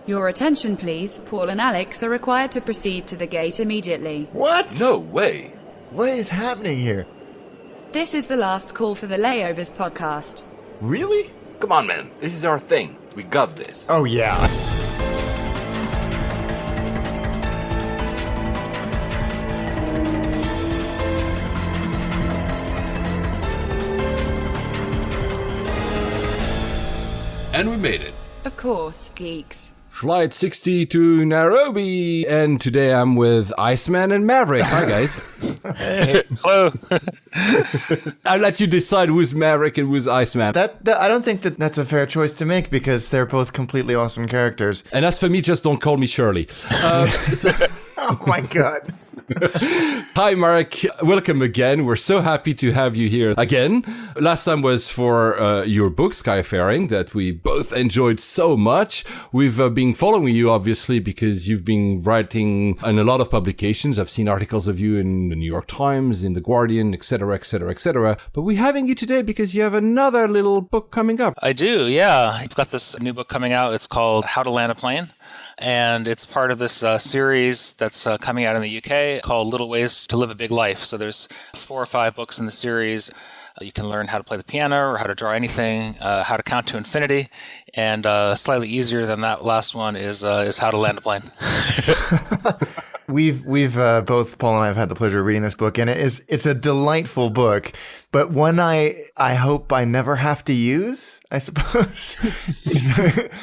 Your attention, please. Paul and Alex are required to proceed to the gate immediately. What? No way. What is happening here? This is the last call for the Layovers podcast. Really? Come on, man. This is our thing. We got this. Oh, yeah. And we made it. Of course, geeks. Flight 60 to Nairobi. And today I'm with Iceman and Maverick. Hi, guys. Hey, hello. I'll let you decide who's Maverick and who's Iceman. I don't think that's a fair choice to make because they're both completely awesome characters. And as for me, just don't call me Shirley. Oh, my God. Hi, Mark. Welcome again. We're so happy to have you here again. Last time was for your book, Skyfaring, that we both enjoyed so much. We've been following you, obviously, because you've been writing in a lot of publications. I've seen articles of you in the New York Times, in The Guardian, etc., etc., etc. But we're having you today because you have another little book coming up. I do, yeah. I've got this new book coming out. It's called How to Land a Plane. And it's part of this series that's coming out in the UK called Little Ways to Live a Big Life. So there's 4 or 5 books in the series. You can learn how to play the piano or how to draw anything, how to count to infinity. And slightly easier than that last one is how to land a plane. We've both Paul and I have had the pleasure of reading this book, and it's a delightful book, but one I hope I never have to use, I suppose.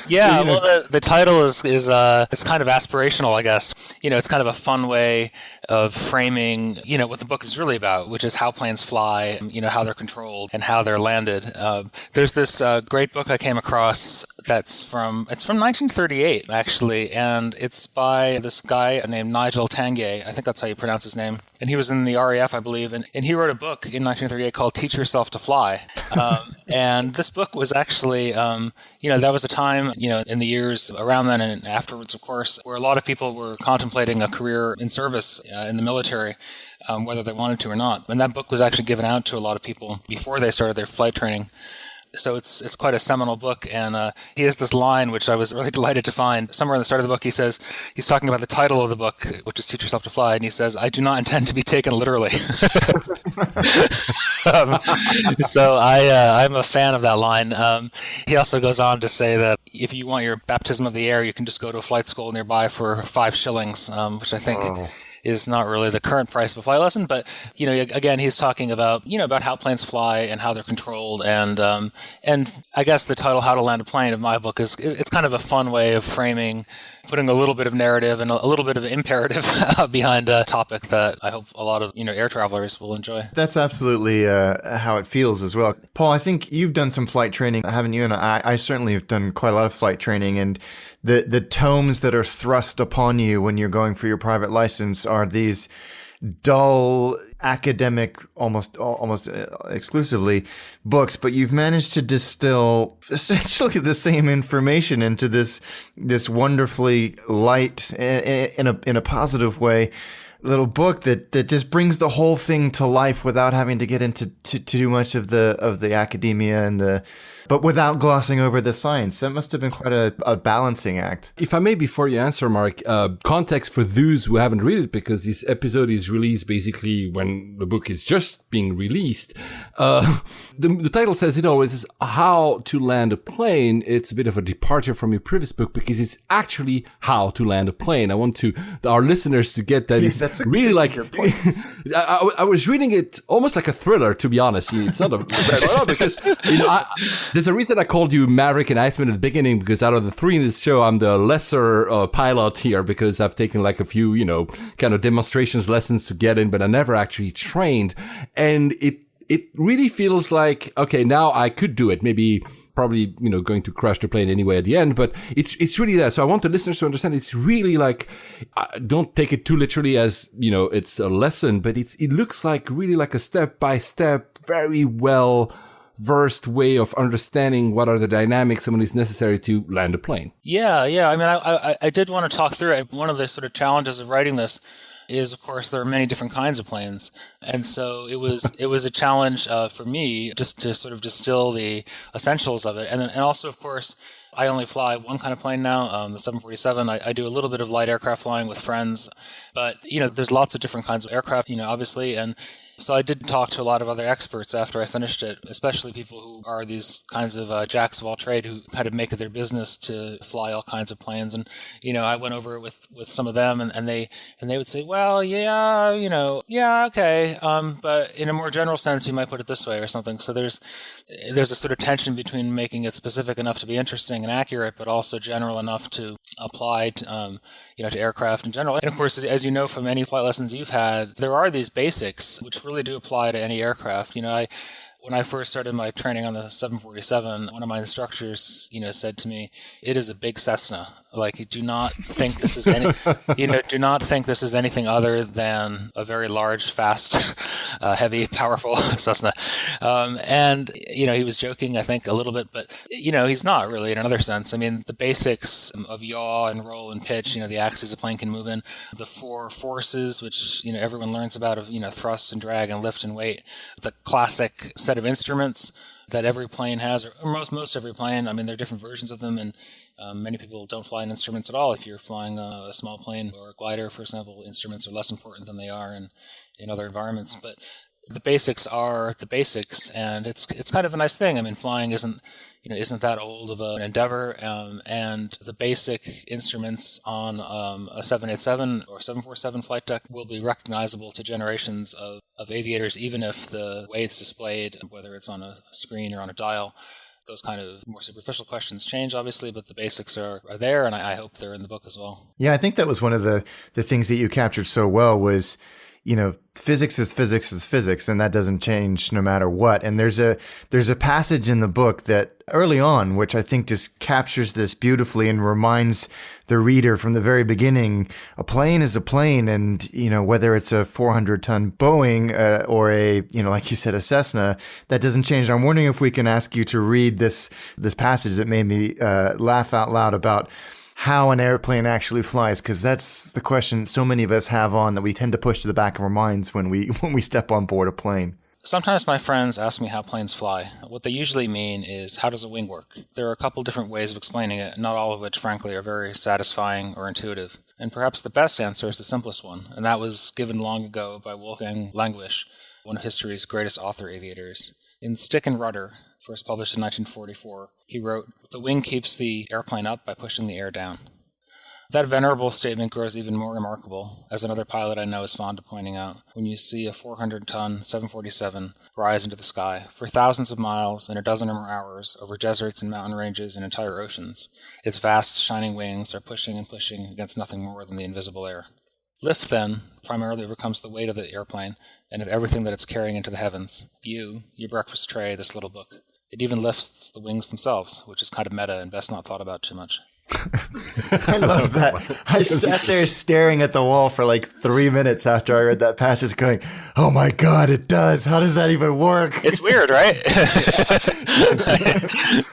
Yeah, well, the title is it's kind of aspirational, I guess. It's kind of a fun way of framing, what the book is really about, which is how planes fly, how they're controlled and how they're landed. There's this great book I came across it's from 1938, actually, and it's by this guy named Nigel Tanguay. I think that's how you pronounce his name. And he was in the RAF, I believe, and he wrote a book in 1938 called Teach Yourself to Fly. And this book was actually, that was a time, in the years around then and afterwards, of course, where a lot of people were contemplating a career in service in the military, whether they wanted to or not. And that book was actually given out to a lot of people before they started their flight training. So it's quite a seminal book, and he has this line which I was really delighted to find. Somewhere in the start of the book, he says, he's talking about the title of the book, which is Teach Yourself to Fly, and he says, "I do not intend to be taken literally." So I'm a fan of that line. He also goes on to say that if you want your baptism of the air, you can just go to a flight school nearby for 5 shillings, which I think... is not really the current price of a flight lesson, but again, he's talking about about how planes fly and how they're controlled, and I guess the title "How to Land a Plane" of my book is it's kind of a fun way of framing, putting a little bit of narrative and a little bit of imperative behind a topic that I hope a lot of air travelers will enjoy. That's absolutely how it feels as well. Paul, I think you've done some flight training, haven't you? And I certainly have done quite a lot of flight training, and the tomes that are thrust upon you when you're going for your private license are these dull, academic, almost exclusively books, but you've managed to distill essentially the same information into this wonderfully light, in a positive way, little book that just brings the whole thing to life without having to get into too much of the academia but without glossing over the science. That must have been quite a balancing act. If I may, before you answer, Mark, context for those who haven't read it, because this episode is released basically when the book is just being released. The title says it always is How to Land a Plane. It's a bit of a departure from your previous book because it's actually how to land a plane. I want our listeners to get that. Yes, it's really like, I was reading it almost like a thriller, to be honest. It's not because there's a reason I called you Maverick and Iceman at the beginning, because out of the 3 in this show, I'm the lesser pilot here because I've taken like a few, kind of demonstrations lessons to get in, but I never actually trained. And it really feels like, okay, now I could do it. Maybe probably, going to crash the plane anyway at the end, but it's really that. So I want the listeners to understand it's really like, don't take it too literally as, it's a lesson, but it looks like really like a step-by-step, very well versed way of understanding what are the dynamics and what is necessary to land a plane. Yeah. I mean, I did want to talk through it. One of the sort of challenges of writing this is, of course, there are many different kinds of planes. And so it was a challenge for me just to sort of distill the essentials of it. And also, of course, I only fly one kind of plane now, the 747. I do a little bit of light aircraft flying with friends, but, there's lots of different kinds of aircraft, obviously. And so I did talk to a lot of other experts after I finished it, especially people who are these kinds of jacks of all trade who kind of make it their business to fly all kinds of planes. And, I went over it with some of them and they would say, well, yeah, yeah, okay. But in a more general sense, you might put it this way or something. So there's a sort of tension between making it specific enough to be interesting and accurate, but also general enough to apply to, to aircraft in general. And of course, as you know from any flight lessons you've had, there are these basics which really do apply to any aircraft. When I first started my training on the 747, one of my instructors, said to me, "It is a big Cessna. Like, do not think this is do not think this is anything other than a very large, fast, heavy, powerful Cessna." And he was joking, I think, a little bit, but he's not really in another sense. I mean, the basics of yaw and roll and pitch, the axes a plane can move in, the four forces, which everyone learns about of thrust and drag and lift and weight, the classic set of instruments that every plane has, or most every plane. I mean, there are different versions of them, and many people don't fly in instruments at all. If you're flying a small plane or a glider, for example, instruments are less important than they are in other environments. But the basics are the basics, and it's kind of a nice thing. I mean, flying isn't that old of an endeavor, and the basic instruments on a 787 or 747 flight deck will be recognizable to generations of aviators, even if the way it's displayed, whether it's on a screen or on a dial. Those kind of more superficial questions change, obviously, but the basics are there, and I hope they're in the book as well. Yeah, I think that was one of the things that you captured so well was, physics is physics is physics, and that doesn't change no matter what. And there's a passage in the book that early on, which I think just captures this beautifully and reminds the reader from the very beginning, a plane is a plane, and whether it's a 400-ton Boeing or a like you said, a Cessna, that doesn't change. I'm wondering if we can ask you to read this passage that made me laugh out loud about how an airplane actually flies, because that's the question so many of us have on that we tend to push to the back of our minds when we step on board a plane. Sometimes my friends ask me how planes fly. What they usually mean is, how does a wing work? There are a couple different ways of explaining it, not all of which, frankly, are very satisfying or intuitive. And perhaps the best answer is the simplest one, and that was given long ago by Wolfgang Langewisch, one of history's greatest author aviators. In Stick and Rudder, first published in 1944, he wrote, "The wing keeps the airplane up by pushing the air down." That venerable statement grows even more remarkable, as another pilot I know is fond of pointing out, when you see a 400-ton 747 rise into the sky for thousands of miles in a dozen or more hours over deserts and mountain ranges and entire oceans. Its vast, shining wings are pushing and pushing against nothing more than the invisible air. Lift, then, primarily overcomes the weight of the airplane and of everything that it's carrying into the heavens. Your breakfast tray, this little book. It even lifts the wings themselves, which is kind of meta and best not thought about too much. I love that. I sat there staring at the wall for like 3 minutes after I read that passage going, oh my God, it does. How does that even work? It's weird, right?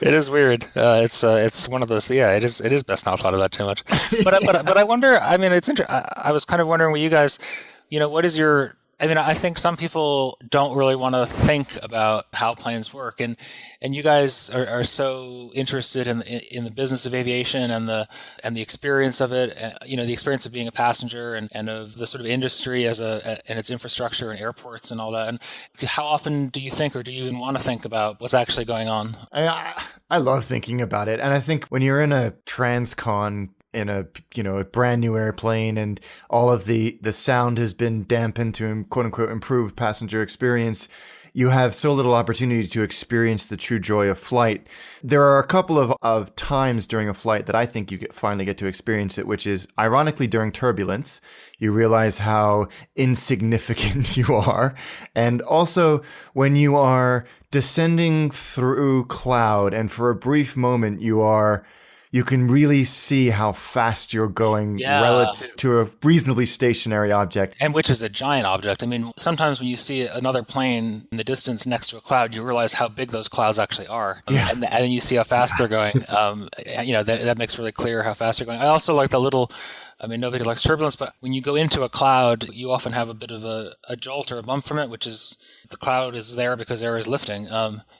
It is weird. It's one of those, yeah, it is best not thought about too much. But I wonder, I mean, it's interesting. I was kind of wondering what you guys, what is your, I mean, I think some people don't really want to think about how planes work, and you guys are so interested in the business of aviation and the experience of it, the experience of being a passenger and of the sort of industry and its infrastructure and airports and all that. And how often do you think, or do you even want to think about what's actually going on? I love thinking about it, and I think when you're in a transcon in a brand new airplane and all of the sound has been dampened to quote unquote improved passenger experience, you have so little opportunity to experience the true joy of flight. There are a couple of times during a flight that I think you finally get to experience it, which is ironically during turbulence. You realize how insignificant you are. And also when you are descending through cloud and for a brief moment you are you can really see how fast you're going relative to a reasonably stationary object. And which is a giant object. I mean, sometimes when you see another plane in the distance next to a cloud, you realize how big those clouds actually are. And then you see how fast they're going. That makes really clear how fast they're going. I also like the little... I mean, nobody likes turbulence, but when you go into a cloud, you often have a bit of a jolt or a bump from it, which is the cloud is there because air is lifting,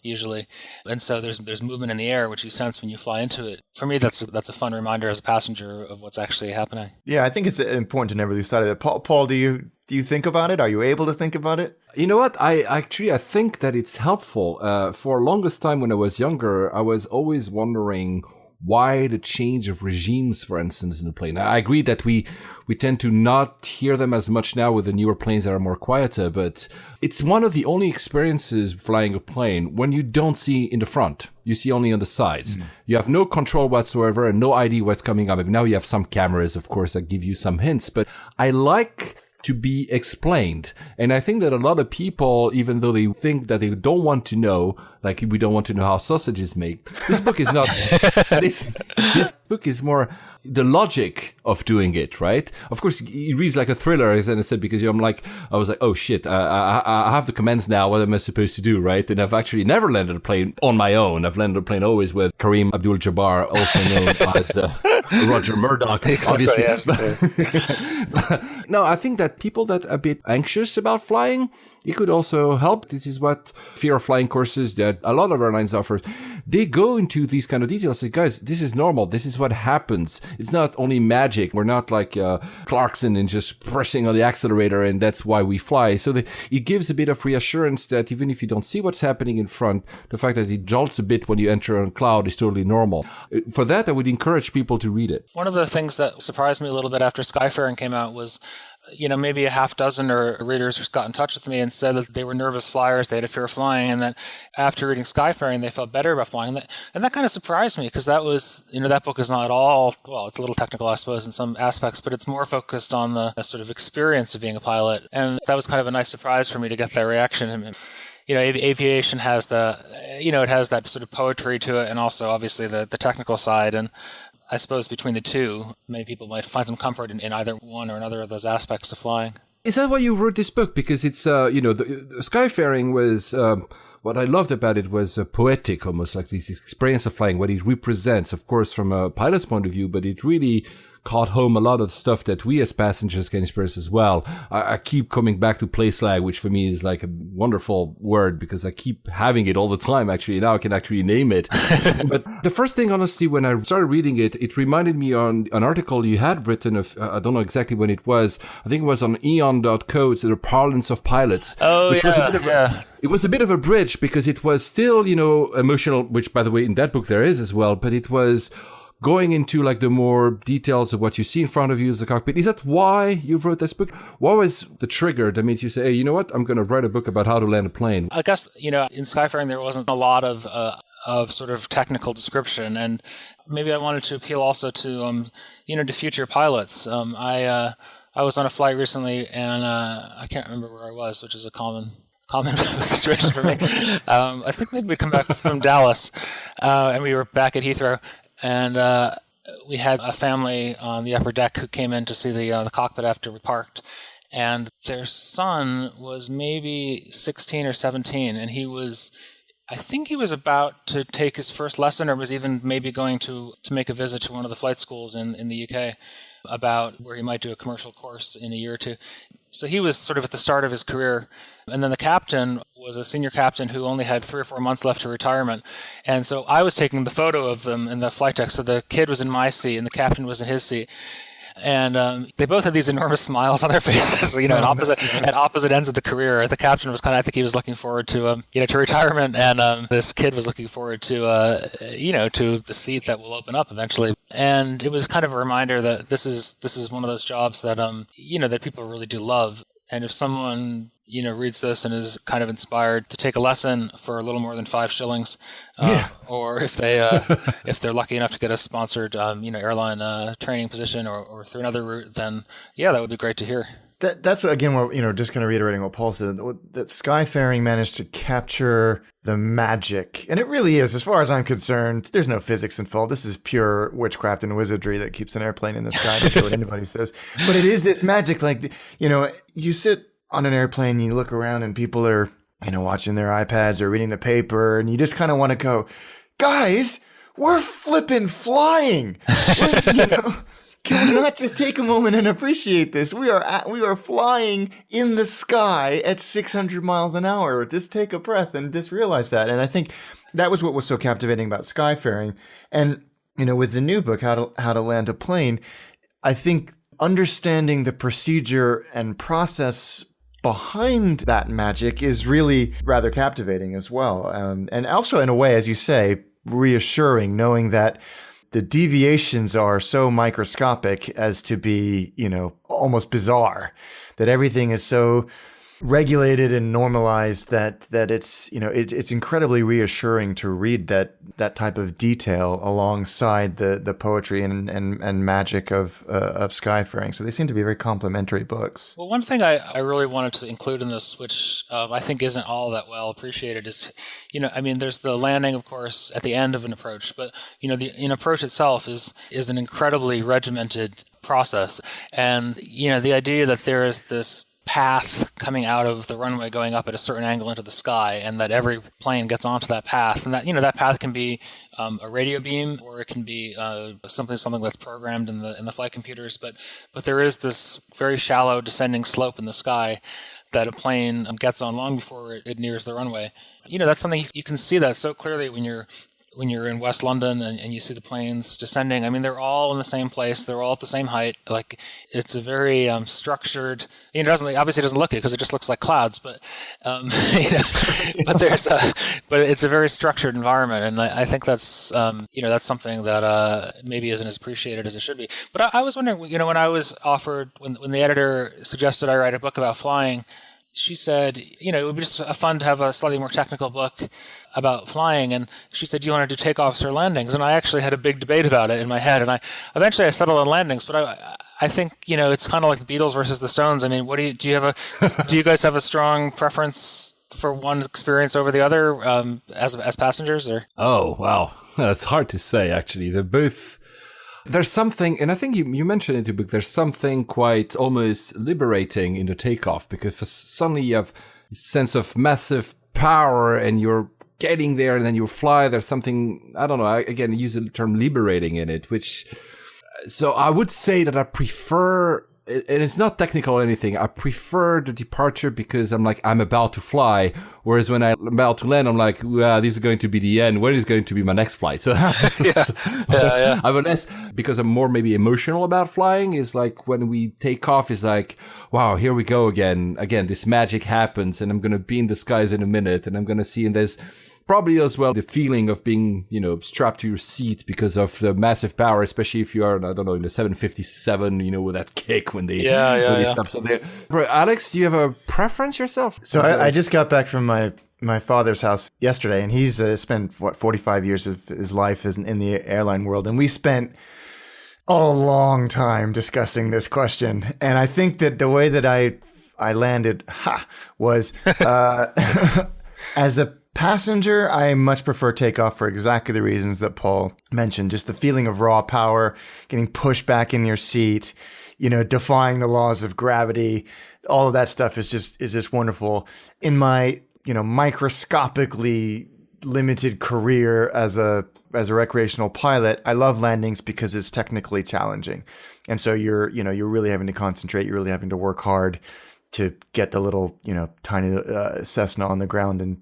usually. And so there's movement in the air, which you sense when you fly into it. For me, that's a fun reminder as a passenger of what's actually happening. Yeah, I think it's important to never lose sight of it. Paul, do you think about it? Are you able to think about it? You know what? I think that it's helpful. For the longest time when I was younger, I was always wondering why the change of regimes, for instance, in the plane. I agree that we tend to not hear them as much now with the newer planes that are more quieter, but it's one of the only experiences flying a plane when you don't see in the front. You see only on the sides. You have no control whatsoever and no idea what's coming up. Now you have some cameras, of course, that give you some hints, but I like to be explained. And I think that a lot of people, even though they think that they don't want to know, like we don't want to know how sausages make, this book is not, this book is more the logic of doing it, right? Of course, it reads like a thriller, as I said, because I was like, oh shit, I have the commands now. What am I supposed to do, right? And I've actually never landed a plane on my own. I've landed a plane always with Kareem Abdul-Jabbar, also known as Roger Murdoch, obviously. No, I think that people that are a bit anxious about flying, it could also help. This is what fear of flying courses that a lot of airlines offer. They go into these kind of details. Say, guys, this is normal. This is what happens. It's not only magic. We're not like Clarkson and just pressing on the accelerator, and that's why we fly. So it gives a bit of reassurance that even if you don't see what's happening in front, the fact that it jolts a bit when you enter a cloud is totally normal. For that, I would encourage people to read it. One of the things that surprised me a little bit after Skyfaring came out was, maybe a half dozen readers got in touch with me and said that they were nervous flyers, they had a fear of flying, and that after reading Skyfaring, they felt better about flying. And that kind of surprised me because that was, that book is not at all, well, it's a little technical, I suppose, in some aspects, but it's more focused on the sort of experience of being a pilot. And that was kind of a nice surprise for me to get that reaction. Aviation has it has that sort of poetry to it, and also obviously the technical side. And I suppose between the two, many people might find some comfort in either one or another of those aspects of flying. Is that why you wrote this book? Because it's, the Skyfaring was, what I loved about it was poetic, almost like this experience of flying, what it represents, of course, from a pilot's point of view, but it really caught home a lot of stuff that we as passengers can experience as well. I keep coming back to place lag, which for me is like a wonderful word because I keep having it all the time. Actually, now I can actually name it. But the first thing, honestly, when I started reading it, it reminded me on an article you had written of, I don't know exactly when it was. I think it was on eon.co. It's the parlance of pilots. Was it was a bit of a bridge because it was still, emotional, which by the way, in that book there is as well, but it was going into like the more details of what you see in front of you as the cockpit. Is that why you wrote this book? What was the trigger that made you say, hey, you know what? I'm going to write a book about how to land a plane. I guess, in Skyfaring, there wasn't a lot of sort of technical description. And maybe I wanted to appeal also to, to future pilots. I was on a flight recently and I can't remember where I was, which is a common situation for me. I think maybe we'd come back from Dallas and we were back at Heathrow. And we had a family on the upper deck who came in to see the cockpit after we parked. And their son was maybe 16 or 17, and I think he was about to take his first lesson or was even maybe going to make a visit to one of the flight schools in the UK about where he might do a commercial course in a year or two. So he was sort of at the start of his career. And then the captain was a senior captain who only had 3 or 4 months left to retirement. And so I was taking the photo of them in the flight deck. So the kid was in my seat and the captain was in his seat. And they both had these enormous smiles on their faces, at opposite ends of the career. The captain was I think he was looking forward to, to retirement. And this kid was looking forward to, to the seat that will open up eventually. And it was kind of a reminder that this is one of those jobs that, that people really do love. And if someone, reads this and is kind of inspired to take a lesson for a little more than 5 shillings, or if they're lucky enough to get a sponsored, airline training position or through another route, then that would be great to hear. That's again, just kind of reiterating what Paul said, that Skyfaring managed to capture the magic. And it really is, as far as I'm concerned, there's no physics involved. This is pure witchcraft and wizardry that keeps an airplane in the sky, no matter what anybody says. But it is this magic, like, you sit on an airplane, you look around and people are, watching their iPads or reading the paper, and you just kind of want to go, guys, we're flipping flying. Can we not just take a moment and appreciate this? We are flying in the sky at 600 miles an hour. Just take a breath and just realize that. And I think that was what was so captivating about Skyfaring. And, with the new book, How to Land a Plane, I think understanding the procedure and process behind that magic is really rather captivating as well. And also, in a way, as you say, reassuring, knowing that the deviations are so microscopic as to be, almost bizarre, that everything is so regulated and normalized that it's, it's incredibly reassuring to read that type of detail alongside the poetry and magic of Skyfaring. So they seem to be very complementary books. Well, one thing I really wanted to include in this, which I think isn't all that well appreciated, is, there's the landing, of course, at the end of an approach, but, an approach itself is an incredibly regimented process. And, the idea that there is this path coming out of the runway going up at a certain angle into the sky, and that every plane gets onto that path, and that that path can be a radio beam, or it can be something that's programmed in the flight computers, but there is this very shallow descending slope in the sky that a plane gets on long before it nears the runway. That's something you can see that so clearly when you're in West London and you see the planes descending. They're all in the same place. They're all at the same height. Like, it's a very structured. It obviously doesn't look it because it just looks like clouds. But but it's a very structured environment, and I think that's that's something that maybe isn't as appreciated as it should be. But I was wondering, when I was offered, when the editor suggested I write a book about flying, she said, it would be just fun to have a slightly more technical book about flying. And she said, do you want to do takeoffs or landings? And I actually had a big debate about it in my head. And eventually I settled on landings. But I think, it's kind of like the Beatles versus the Stones. What do you guys have a strong preference for one experience over the other as passengers? Or? Oh, wow. That's hard to say, actually. They're both... There's something, and I think you mentioned in the book, there's something quite almost liberating in the takeoff, because suddenly you have this sense of massive power and you're getting there and then you fly. There's something, I don't know, again, use the term liberating in it, so I would say that I prefer, and it's not technical or anything, I prefer the departure because I'm about to fly. Whereas when I'm about to land, I'm like, wow, this is going to be the end. When is going to be my next flight? So, yeah. I'm less, because I'm more maybe emotional about flying, is like when we take off, is like, wow, here we go again. Again, this magic happens and I'm going to be in the skies in a minute and I'm going to see, and there's probably as well the feeling of being, strapped to your seat because of the massive power, especially if you are, I don't know, in the 757, with that kick when they stop. So there. Alex, do you have a preference yourself? So I just got back from my father's house yesterday, and he's spent 45 years of his life in the airline world, and we spent a long time discussing this question. And I think that the way that I landed was as a passenger, I much prefer takeoff for exactly the reasons that Paul mentioned. Just the feeling of raw power, getting pushed back in your seat, defying the laws of gravity. All of that stuff is just wonderful. In my, microscopically limited career as a recreational pilot, I love landings because it's technically challenging. And so you're really having to concentrate. You're really having to work hard to get the little, tiny Cessna on the ground. And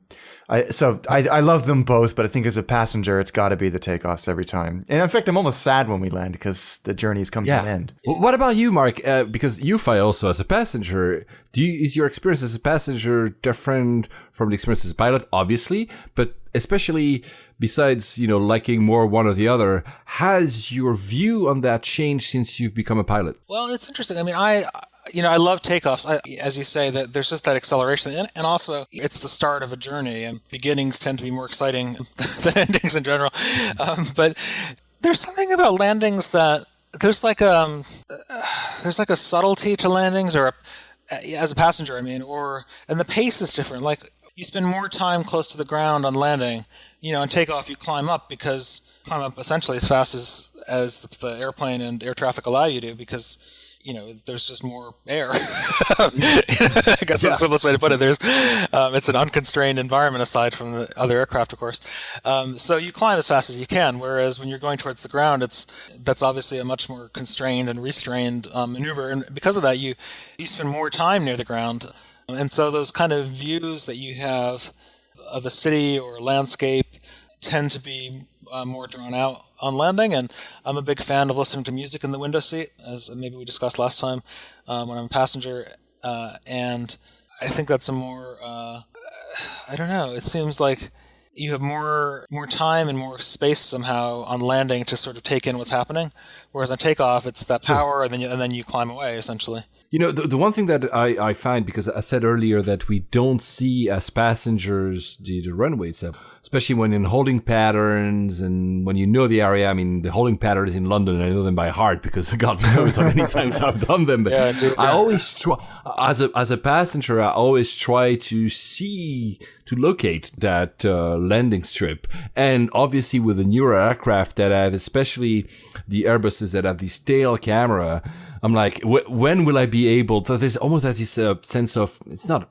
I love them both, but I think as a passenger, it's got to be the takeoffs every time. And in fact, I'm almost sad when we land because the journey's come to an end. Well, what about you, Mark? Because you fly also as a passenger. Is your experience as a passenger different from the experience as a pilot? Obviously, but especially besides, liking more one or the other, has your view on that changed since you've become a pilot? Well, it's interesting. I love takeoffs. As you say, that there's just that acceleration, and also it's the start of a journey. And beginnings tend to be more exciting than endings in general. But there's something about landings that there's like a subtlety to landings, or as a passenger, I mean, and the pace is different. Like, you spend more time close to the ground on landing. On takeoff you climb up essentially as fast as the airplane and air traffic allow you to, because there's just more air. I guess that's the simplest way to put it. It's an unconstrained environment aside from the other aircraft, of course. So you climb as fast as you can, whereas when you're going towards the ground, that's obviously a much more constrained and restrained maneuver. And because of that, you spend more time near the ground. And so those kind of views that you have of a city or a landscape tend to be more drawn out on landing, and I'm a big fan of listening to music in the window seat, as maybe we discussed last time when I'm a passenger, and I think that's a more, I don't know, it seems like you have more time and more space somehow on landing to sort of take in what's happening, whereas on takeoff it's that power, and then you climb away, essentially. The one thing that I find, because I said earlier that we don't see as passengers the runway itself, especially when in holding patterns and when you know the area. I mean, the holding patterns in London, I know them by heart because God knows how many times I've done them. But yeah, I always try, as a passenger, I always try to locate that landing strip. And obviously with the newer aircraft that have, especially the Airbuses that have this tail camera, I'm like, when will I be able to? There's almost this sense of, it's not,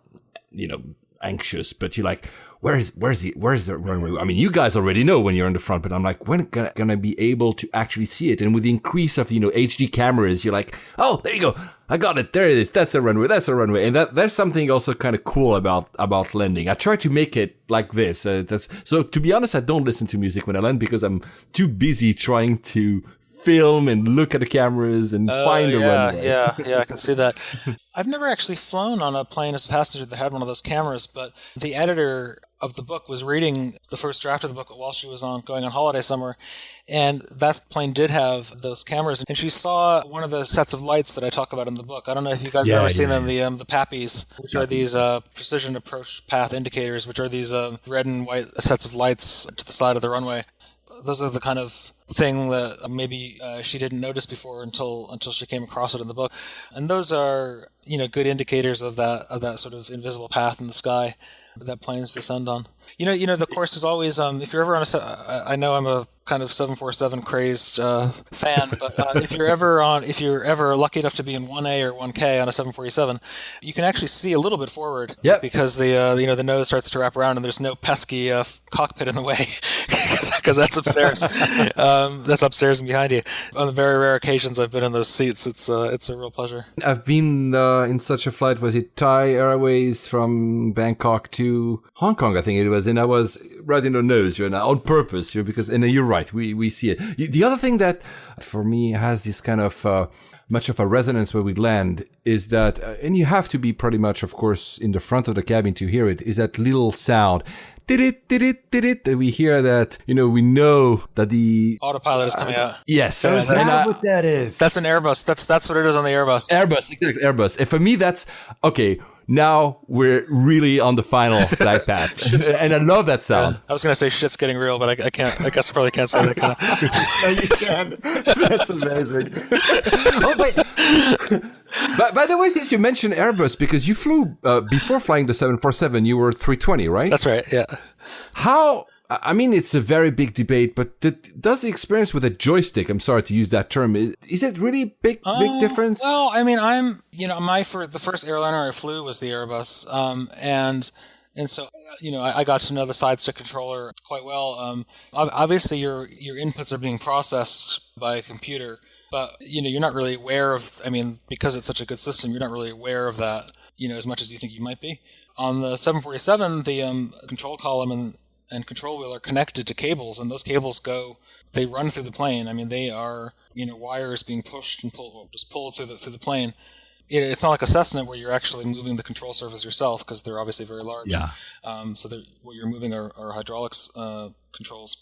anxious, but you're like, where's the runway? I mean, you guys already know when you're in the front, but I'm like, when gonna be able to actually see it? And with the increase of, HD cameras, you're like, oh, there you go. I got it. There it is. That's a runway. That's a runway. And there's something also kind of cool about landing. I try to make it like this. So to be honest, I don't listen to music when I land because I'm too busy trying to film and look at the cameras and find a runway. Yeah, I can see that. I've never actually flown on a plane as a passenger that had one of those cameras, but the editor of the book was reading the first draft of the book while she was going on holiday somewhere, and that plane did have those cameras, and she saw one of the sets of lights that I talk about in the book. I don't know if you guys have ever seen them, the PAPIs, which are these precision approach path indicators, which are these red and white sets of lights to the side of the runway. Those are the kind of thing that maybe she didn't notice before until she came across it in the book, and those are good indicators of that sort of invisible path in the sky that planes descend on. The course is always if you're ever on I know I'm a kind of 747 crazed fan, but if you're ever lucky enough to be in 1A or 1K on a 747, you can actually see a little bit forward. Yep. Because the nose starts to wrap around and there's no pesky cockpit in the way because that's upstairs. That's upstairs and behind you. On the very rare occasions I've been in those seats, it's a real pleasure. I've been in such a flight. Was it Thai Airways from Bangkok to Hong Kong? I think it was, and I was right in the nose, on purpose, because you're right. We see it. The other thing that for me has this kind of much of a resonance where we land is that, and you have to be pretty much, of course, in the front of the cabin to hear it, is that little sound. That we hear that, we know that the autopilot is coming out. Yes. Is that what that is? That's an Airbus. That's what it is on the Airbus. Airbus, exactly, Airbus. And for me, that's, okay, now we're really on the final flight path. And I love that sound. I was going to say shit's getting real, but I can't. I guess I probably can't say that kind of. No, you can. That's amazing. By the way, since you mentioned Airbus, because you flew, before flying the 747, you were 320, right? That's right, yeah. How, I mean, it's a very big debate, but does the experience with a joystick, I'm sorry to use that term, is it really big difference? Well, I mean, the first airliner I flew was the Airbus, and so, I got to know the side stick controller quite well. Obviously, your inputs are being processed by a computer, but, you're not really aware of, because it's such a good system, you're not really aware of that, as much as you think you might be. On the 747, the control column and control wheel are connected to cables, and those cables they run through the plane. I mean, they are, wires being pushed and pulled through the plane. It's not like a Cessna where you're actually moving the control surface yourself, because they're obviously very large. Yeah. So what you're moving are hydraulics controls,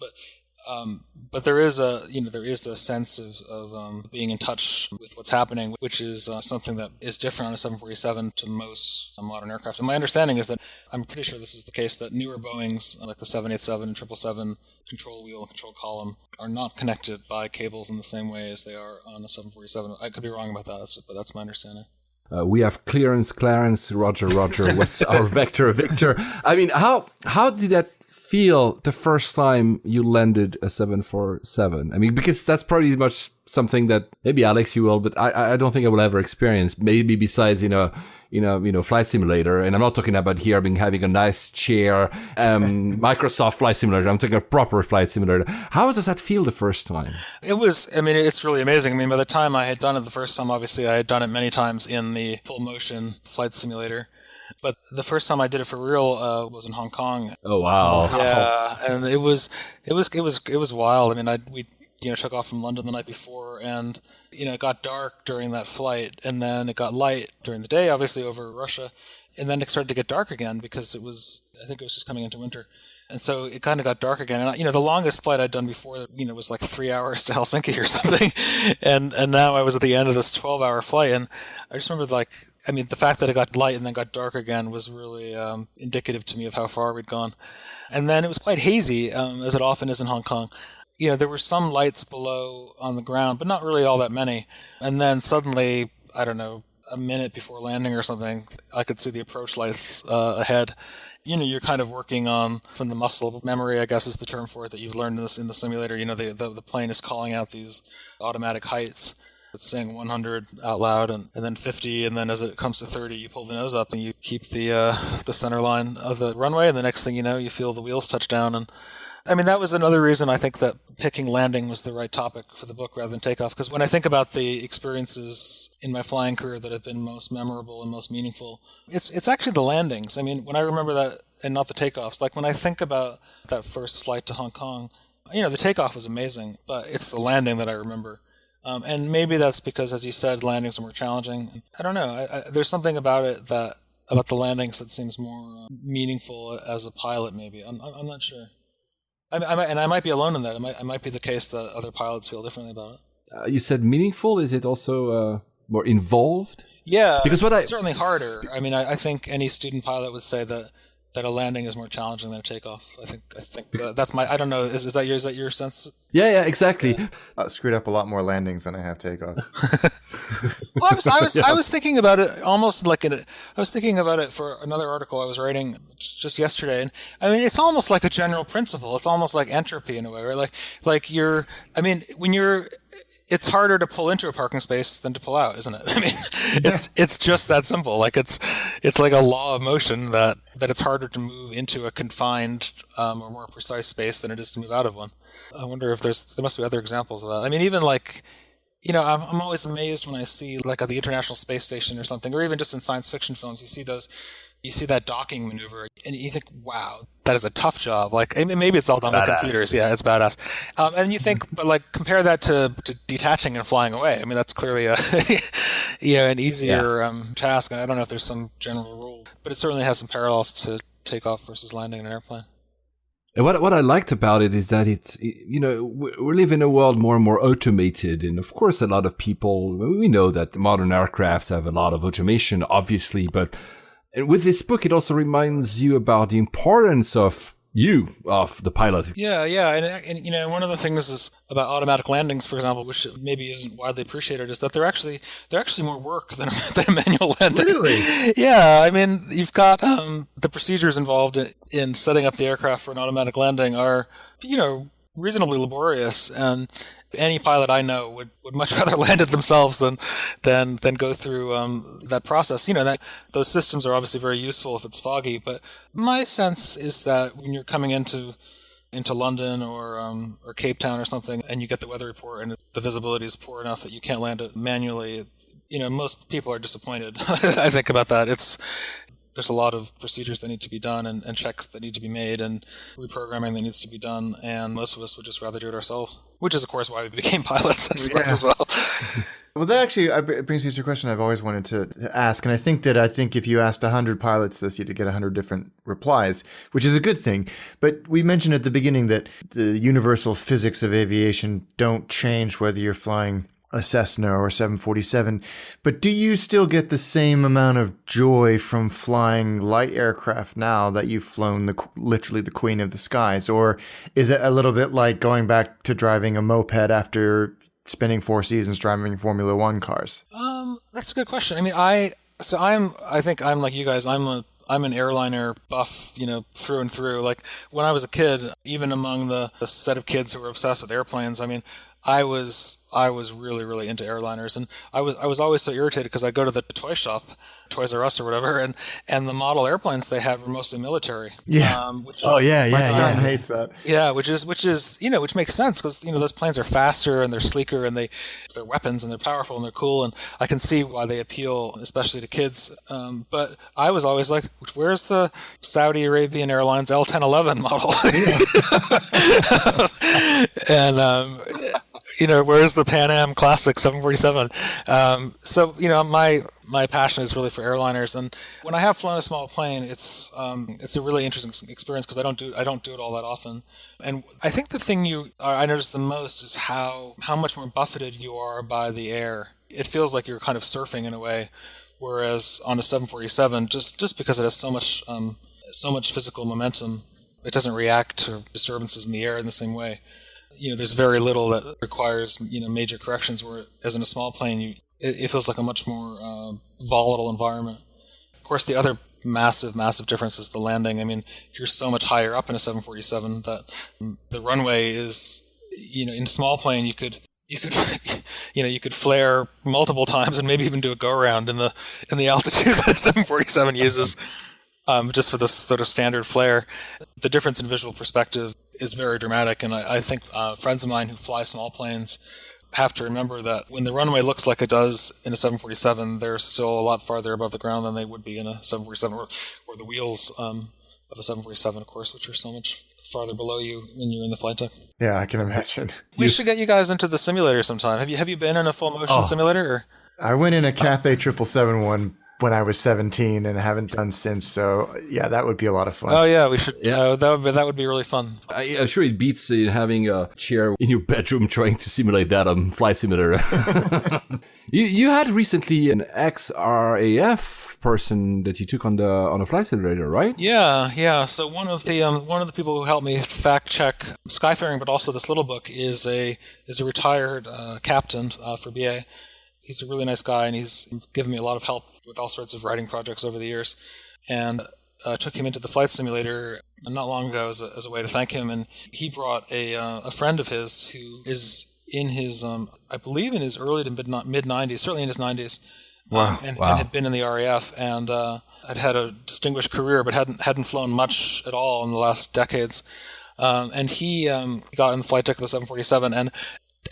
but there is a sense of being in touch with what's happening, which is something that is different on a 747 to most modern aircraft. And my understanding is that, I'm pretty sure this is the case, that newer Boeings, like the 787 and 777 control wheel and control column, are not connected by cables in the same way as they are on a 747. I could be wrong about that, but that's my understanding. We have clearance, Clarence, Roger, what's our vector, Victor? I mean, how did that feel the first time you landed a 747? I mean, because that's pretty much something that maybe Alex you will, but I don't think I will ever experience. Maybe besides, flight simulator. And I'm not talking about here having a nice chair, Microsoft flight simulator. I'm talking a proper flight simulator. How does that feel the first time? It's really amazing. I mean, by the time I had done it the first time, obviously I had done it many times in the full motion flight simulator. But the first time I did it for real was in Hong Kong. Oh wow! Yeah, and it was wild. I mean, we took off from London the night before, and it got dark during that flight, and then it got light during the day, obviously over Russia, and then it started to get dark again because I think it was just coming into winter, and so it kind of got dark again. And the longest flight I'd done before, was like 3 hours to Helsinki or something, and now I was at the end of this 12-hour flight, and I just remember the fact that it got light and then got dark again was really indicative to me of how far we'd gone. And then it was quite hazy, as it often is in Hong Kong. There were some lights below on the ground, but not really all that many. And then suddenly, I don't know, a minute before landing or something, I could see the approach lights ahead. You're kind of working on, from the muscle memory, I guess is the term for it, that you've learned in the simulator. The plane is calling out these automatic heights. It's saying 100 out loud, and then 50, and then as it comes to 30, you pull the nose up and you keep the center line of the runway, and the next thing you know, you feel the wheels touch down. And I mean, that was another reason I think that picking landing was the right topic for the book rather than takeoff, because when I think about the experiences in my flying career that have been most memorable and most meaningful, it's actually the landings. I mean, when I remember that, and not the takeoffs, like when I think about that first flight to Hong Kong, the takeoff was amazing, but it's the landing that I remember. And maybe that's because, as you said, landings are more challenging. I don't know. There's something about it about the landings that seems more meaningful as a pilot. Maybe I'm not sure. I might be alone in that. It might be the case that other pilots feel differently about it. You said meaningful. Is it also more involved? Yeah, because it's certainly harder. I mean, I think any student pilot would say that a landing is more challenging than a takeoff. I think that's my. I don't know. Is that your sense? Yeah, exactly. Yeah. I screwed up a lot more landings than I have takeoff. Well, I was thinking about it almost like I was thinking about it for another article I was writing just yesterday, and I mean, it's almost like a general principle. It's almost like entropy in a way, right? Like you're. I mean, when you're. It's harder to pull into a parking space than to pull out, isn't it? I mean, it's just that simple. Like it's like a law of motion that it's harder to move into a confined or more precise space than it is to move out of one. I wonder if there must be other examples of that. I mean, even like, I'm always amazed when I see like at the International Space Station or something, or even just in science fiction films, you see that docking maneuver, and you think, wow, that is a tough job. Like, maybe it's all done by computers. Yeah, it's badass. And you think, but like, compare that to detaching and flying away. I mean, that's clearly an easier task. And I don't know if there's some general rule, but it certainly has some parallels to takeoff versus landing an airplane. And what I liked about it is that we live in a world more and more automated. And of course, a lot of people, we know that modern aircraft have a lot of automation, obviously, but and with this book, it also reminds you about the importance of the pilot. Yeah. And one of the things is about automatic landings, for example, which maybe isn't widely appreciated, is that they're actually more work than a manual landing. Really? Yeah. I mean, you've got the procedures involved in setting up the aircraft for an automatic landing are, reasonably laborious, and any pilot I know would much rather land it themselves than go through that process. That those systems are obviously very useful if it's foggy, but my sense is that when you're coming into London or Cape Town or something, and you get the weather report and the visibility is poor enough that you can't land it manually, most people are disappointed. I think about that. There's a lot of procedures that need to be done and checks that need to be made and reprogramming that needs to be done, and most of us would just rather do it ourselves, which is, of course, why we became pilots, I suppose, as well. Well, that actually brings me to a question I've always wanted to ask, and I think if you asked 100 pilots this, you'd get 100 different replies, which is a good thing. But we mentioned at the beginning that the universal physics of aviation don't change whether you're flying a Cessna or 747, but do you still get the same amount of joy from flying light aircraft now that you've flown literally the queen of the skies? Or is it a little bit like going back to driving a moped after spending 4 seasons driving Formula One cars? That's a good question. I mean, I think I'm like you guys. I'm an airliner buff, through and through. Like when I was a kid, even among the set of kids who were obsessed with airplanes, I mean, I was really, really into airliners, and I was always so irritated because I go to the toy shop, Toys R Us or whatever, and the model airplanes they had were mostly military. Yeah. My son hates that. Yeah, which makes sense because those planes are faster and they're sleeker and they're weapons and they're powerful and they're cool, and I can see why they appeal especially to kids. But I was always like, where's the Saudi Arabian Airlines L1011 model? And where's the Pan Am Classic 747? So my passion is really for airliners, and when I have flown a small plane, it's a really interesting experience because I don't do it all that often. And I think the thing I notice the most is how much more buffeted you are by the air. It feels like you're kind of surfing in a way, whereas on a 747, just because it has so much physical momentum, it doesn't react to disturbances in the air in the same way. There's very little that requires major corrections. Whereas in a small plane, it feels like a much more volatile environment. Of course, the other massive difference is the landing. I mean, you're so much higher up in a 747 that the runway is, in a small plane you could flare multiple times and maybe even do a go around in the altitude that a 747 uses. Just for this sort of standard flare. The difference in visual perspective is very dramatic, and I think friends of mine who fly small planes have to remember that when the runway looks like it does in a 747, they're still a lot farther above the ground than they would be in a 747, or the wheels of a 747, of course, which are so much farther below you when you're in the flight deck. Yeah, I can imagine. We should get you guys into the simulator sometime. Have you been in a full motion simulator? Or? I went in a Cathay 777 one when I was 17 and haven't done since. So yeah, that would be a lot of fun. Oh yeah, we should. Yeah, that would be really fun. I'm sure it beats having a chair in your bedroom trying to simulate that on Flight Simulator. You had recently an ex-RAF person that you took on a Flight Simulator, right? Yeah. So one of the people who helped me fact check Skyfaring, but also this little book, is a retired captain for BA. He's a really nice guy, and he's given me a lot of help with all sorts of writing projects over the years. And took him into the Flight Simulator not long ago as a way to thank him. And he brought a friend of his who is in his, I believe, in his early to mid-90s, certainly in his 90s. Wow. And had been in the RAF and had a distinguished career, but hadn't flown much at all in the last decades. And he got in the flight deck of the 747, and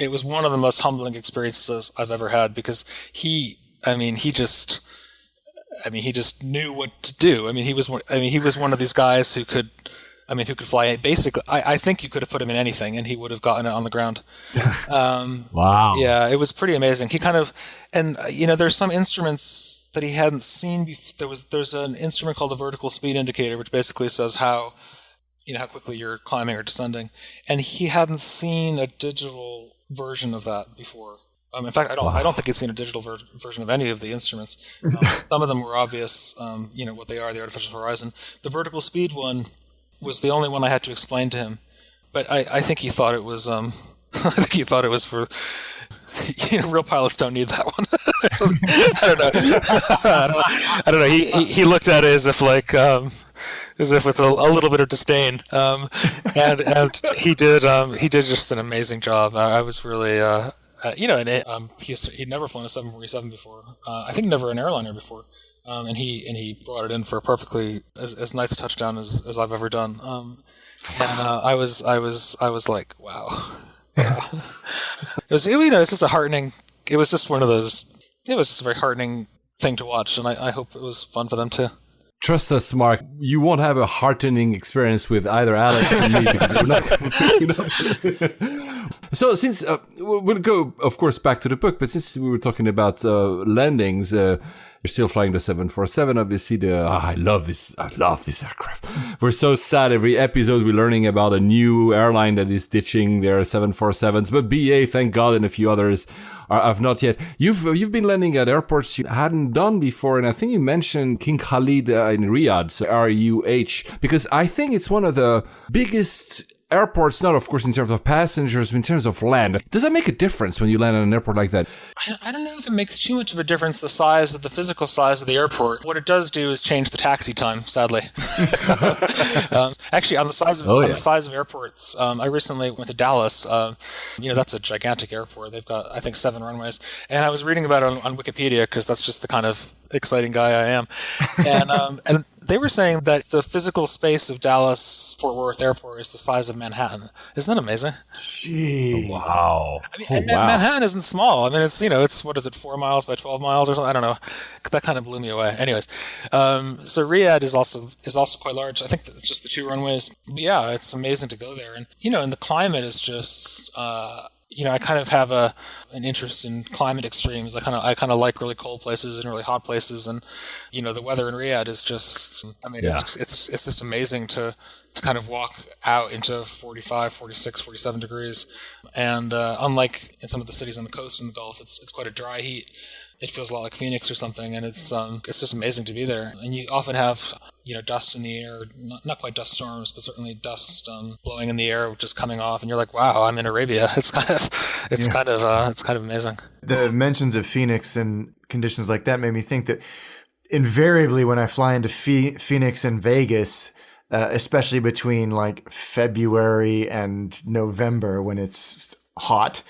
it was one of the most humbling experiences I've ever had because he just knew what to do. He was one of these guys who could fly. Basically, I think you could have put him in anything and he would have gotten it on the ground. Wow. Yeah, it was pretty amazing. He kind of, and there's some instruments that he hadn't seen before. There's an instrument called the vertical speed indicator, which basically says how quickly you're climbing or descending, and he hadn't seen a digital version of that before. In fact, I don't think he'd seen a digital version of any of the instruments. Some of them were obvious, what they are, the artificial horizon. The vertical speed one was the only one I had to explain to him, but I think he thought it was. I think he thought it was for. Real pilots don't need that one. I don't know. He looked at it as if with a little bit of disdain, and he did just an amazing job. I was really, he'd never flown a 747 before. I think never an airliner before, and he brought it in for a perfectly as nice a touchdown as I've ever done. And I was like, wow. Yeah. It's just a heartening. It was just one of those. It was just a very heartening thing to watch, and I hope it was fun for them too. Trust us, Mark. You won't have a heartening experience with either Alex or me because we're not. So since we'll go, of course, back to the book, but since we were talking about landings. You're still flying the 747, obviously. I love this aircraft. We're so sad. Every episode we're learning about a new airline that is ditching their 747s. But BA, thank God, and a few others have not yet. You've been landing at airports you hadn't done before, and I think you mentioned King Khalid in Riyadh, so RUH, because I think it's one of the biggest airports, not of course in terms of passengers, but in terms of land. Does that make a difference when you land at an airport like that? I don't know if it makes too much of a difference, the physical size of the airport. What it does do is change the taxi time, sadly. Actually, on the size of airports, I recently went to Dallas. That's a gigantic airport. They've got, I think, 7 runways. And I was reading about it on Wikipedia because that's just the kind of exciting guy I am. And they were saying that the physical space of Dallas-Fort Worth Airport is the size of Manhattan. Isn't that amazing? Jeez. Wow. Manhattan isn't small. I mean, it's what is it, 4 miles by 12 miles or something? I don't know. That kind of blew me away. Anyways, so Riyadh is also quite large. I think it's just the 2 runways. But yeah, it's amazing to go there. And, and the climate is just... I kind of have an interest in climate extremes. I kind of like really cold places and really hot places, and the weather in Riyadh is just. It's just amazing to kind of walk out into 45, 46, 47 degrees, and unlike in some of the cities on the coast in the Gulf, it's quite a dry heat. It feels a lot like Phoenix or something, and it's just amazing to be there. And you often have dust in the air, not quite dust storms, but certainly dust blowing in the air, just coming off, and you're like, wow, I'm in Arabia. It's kind of amazing. The mentions of Phoenix and conditions like that made me think that invariably when I fly into Phoenix and Vegas, especially between like February and November when it's hot,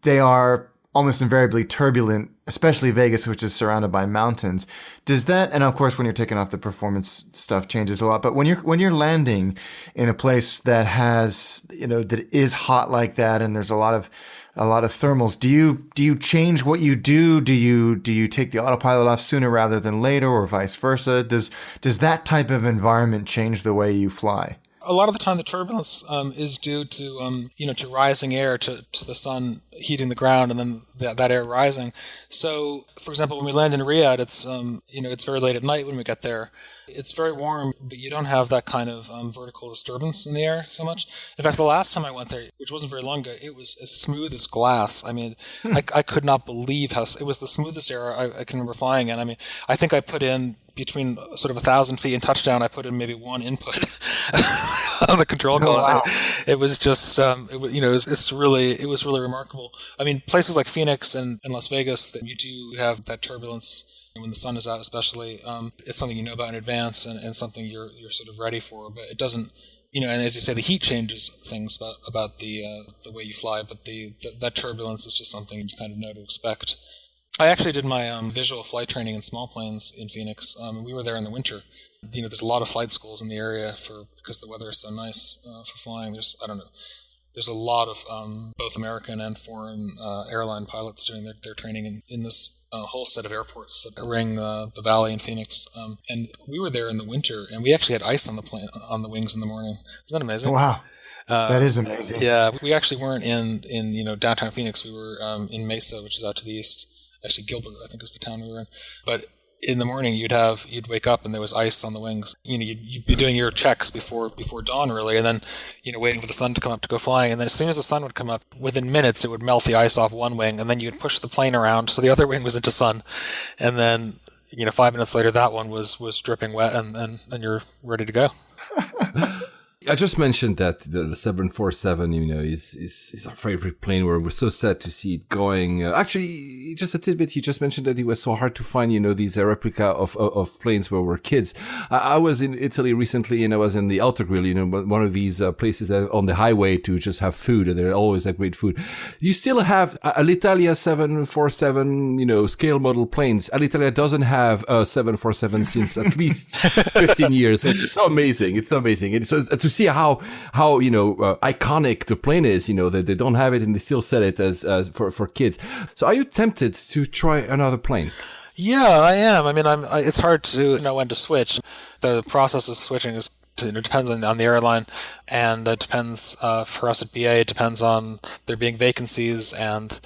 they are almost invariably turbulent, especially Vegas, which is surrounded by mountains. Does that, and of course when you're taking off, the performance stuff changes a lot, but when you're landing in a place that has, that is hot like that, and there's a lot of thermals, do you change what you do? Do you take the autopilot off sooner rather than later, or vice versa? Does that type of environment change the way you fly? A lot of the time, the turbulence is due to to rising air, to the sun heating the ground, and then that air rising. So, for example, when we land in Riyadh, it's it's very late at night when we get there. It's very warm, but you don't have that kind of vertical disturbance in the air so much. In fact, the last time I went there, which wasn't very long ago, it was as smooth as glass. I mean, I could not believe how it was the smoothest air I can remember flying in. I mean, I think I put in between sort of 1,000 feet and touchdown, I put in maybe one input on the control call. Oh, wow. It was just, it was really remarkable. I mean, places like Phoenix and Las Vegas, that you do have that turbulence when the sun is out, especially. It's something you know about in advance and something you're sort of ready for. But it doesn't, and as you say, the heat changes things about the way you fly. But that turbulence is just something you kind of know to expect. I actually did my visual flight training in small planes in Phoenix. We were there in the winter. There's a lot of flight schools in the area because the weather is so nice for flying. There's a lot of both American and foreign airline pilots doing their training in this whole set of airports that ring the valley in Phoenix. And we were there in the winter, and we actually had ice on the wings in the morning. Isn't that amazing? Wow. That is amazing. Yeah, we actually weren't in downtown Phoenix. We were in Mesa, which is out to the east. Actually, Gilbert, I think, is the town we were in. But in the morning, you'd wake up and there was ice on the wings. You'd be doing your checks before dawn, really, and then waiting for the sun to come up to go flying. And then as soon as the sun would come up, within minutes, it would melt the ice off one wing, and then you'd push the plane around so the other wing was into sun, and then 5 minutes later, that one was dripping wet, and you're ready to go. I just mentioned that the 747, is our favorite plane. We're so sad to see it going. Actually, just a tidbit. You just mentioned that it was so hard to find, these replica of planes where we're kids. I was in Italy recently, and I was in the Autogrill, one of these places that on the highway to just have food, and they're always like great food. You still have Alitalia 747, scale model planes. Alitalia doesn't have a 747 since at least 15 years. It's so amazing. It's so amazing. And so to see how iconic the plane is, that they don't have it and they still sell it as for kids. So are you tempted to try another plane? Yeah, I am. I mean, it's hard to know when to switch. The process of switching depends on the airline, and it depends for us at BA. It depends on there being vacancies and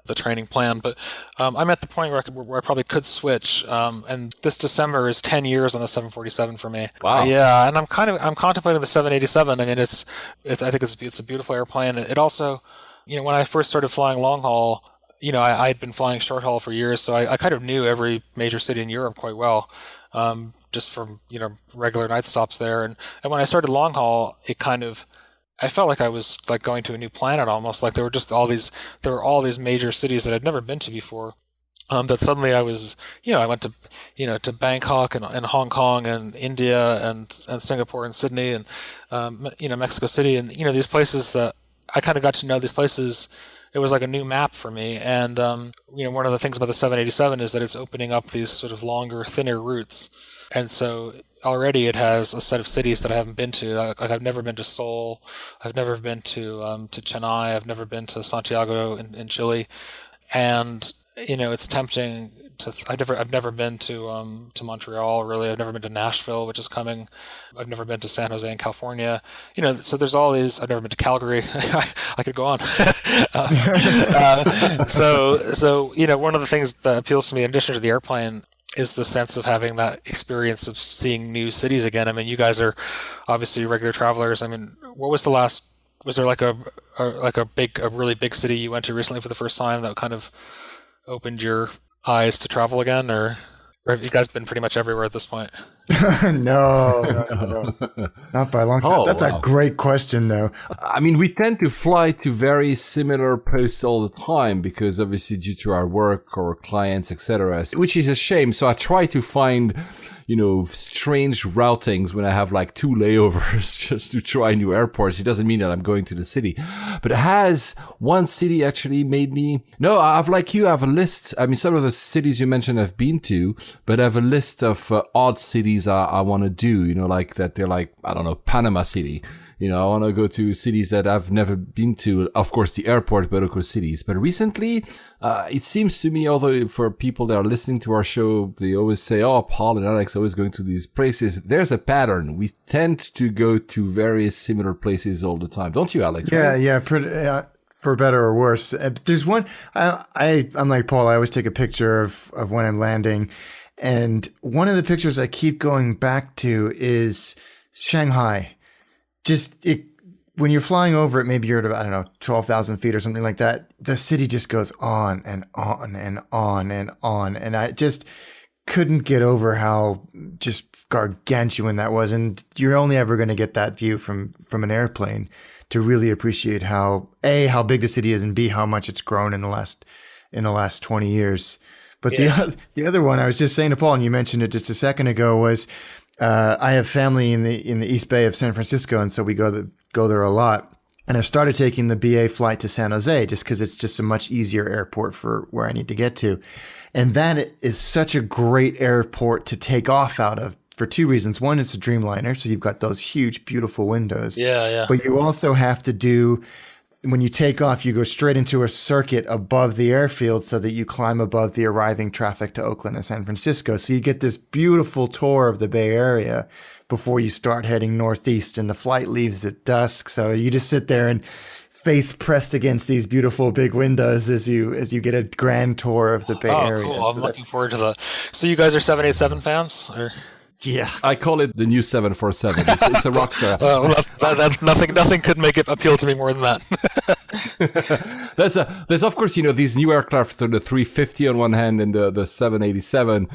the training plan. But I'm at the point where I probably could switch. And this December is 10 years on the 747 for me. Wow. Yeah, and I'm contemplating the 787. I mean, I think it's a beautiful airplane. It also, when I first started flying long haul, I'd been flying short haul for years, so I kind of knew every major city in Europe quite well. Just from regular night stops there, and when I started long haul, it kind of I felt like I was like going to a new planet almost. Like there were all these major cities that I'd never been to before. That suddenly I was, I went to, to Bangkok and Hong Kong and India and Singapore and Sydney and, Mexico City and, these places that I kind of got to know these places. It was like a new map for me. And, one of the things about the 787 is that it's opening up these sort of longer, thinner routes. And so already it has a set of cities that I haven't been to. Like I've never been to Seoul. I've never been to Chennai. I've never been to Santiago in Chile. And, it's tempting to. I've never been to Montreal really. I've never been to Nashville, which is coming. I've never been to San Jose in California. So there's all these. I've never been to Calgary. I could go on. So one of the things that appeals to me in addition to the airplane is the sense of having that experience of seeing new cities again. I mean, you guys are obviously regular travelers. I mean, what was the last? Was there like a really big city you went to recently for the first time that kind of opened your eyes to travel again, or have you guys been pretty much everywhere at this point? No. Not by a long shot. That's a great question, though. I mean, we tend to fly to very similar posts all the time because obviously due to our work or clients, etc., which is a shame. So I try to find, strange routings when I have like 2 layovers just to try new airports. It doesn't mean that I'm going to the city, but has one city actually made me? No, I've like you. I have a list. I mean, some of the cities you mentioned I've been to, but I have a list of odd cities I want to do, like that they're like, I don't know, Panama City. I want to go to cities that I've never been to. Of course, the airport, but of course, cities. But recently, it seems to me, although for people that are listening to our show, they always say, oh, Paul and Alex are always going to these places. There's a pattern. We tend to go to various similar places all the time. Don't you, Alex? Yeah, pretty, for better or worse. There's one, I'm like Paul, I always take a picture of when I'm landing. And one of the pictures I keep going back to is Shanghai. When you're flying over it, maybe you're at, 12,000 feet or something like that. The city just goes on and on and on and on. And I just couldn't get over how just gargantuan that was. And you're only ever going to get that view from an airplane to really appreciate how big the city is and B, how much it's grown in the last 20 years. But the other one I was just saying to Paul, and you mentioned it just a second ago, was I have family in the East Bay of San Francisco, and so we go there a lot. And I've started taking the BA flight to San Jose just because it's just a much easier airport for where I need to get to. And that is such a great airport to take off out of for 2 reasons. One, it's a Dreamliner, so you've got those huge, beautiful windows. Yeah. But you also have to do. When you take off, you go straight into a circuit above the airfield so that you climb above the arriving traffic to Oakland and San Francisco. So you get this beautiful tour of the Bay Area before you start heading northeast, and the flight leaves at dusk. So you just sit there and face pressed against these beautiful big windows as you get a grand tour of the Bay Area. Cool. I'm looking forward to that. So you guys are 787 fans? Or? Yeah, I call it the new 747. It's a rock star. Well, nothing could make it appeal to me more than that. There's of course these new aircraft, the 350 on one hand and the 787.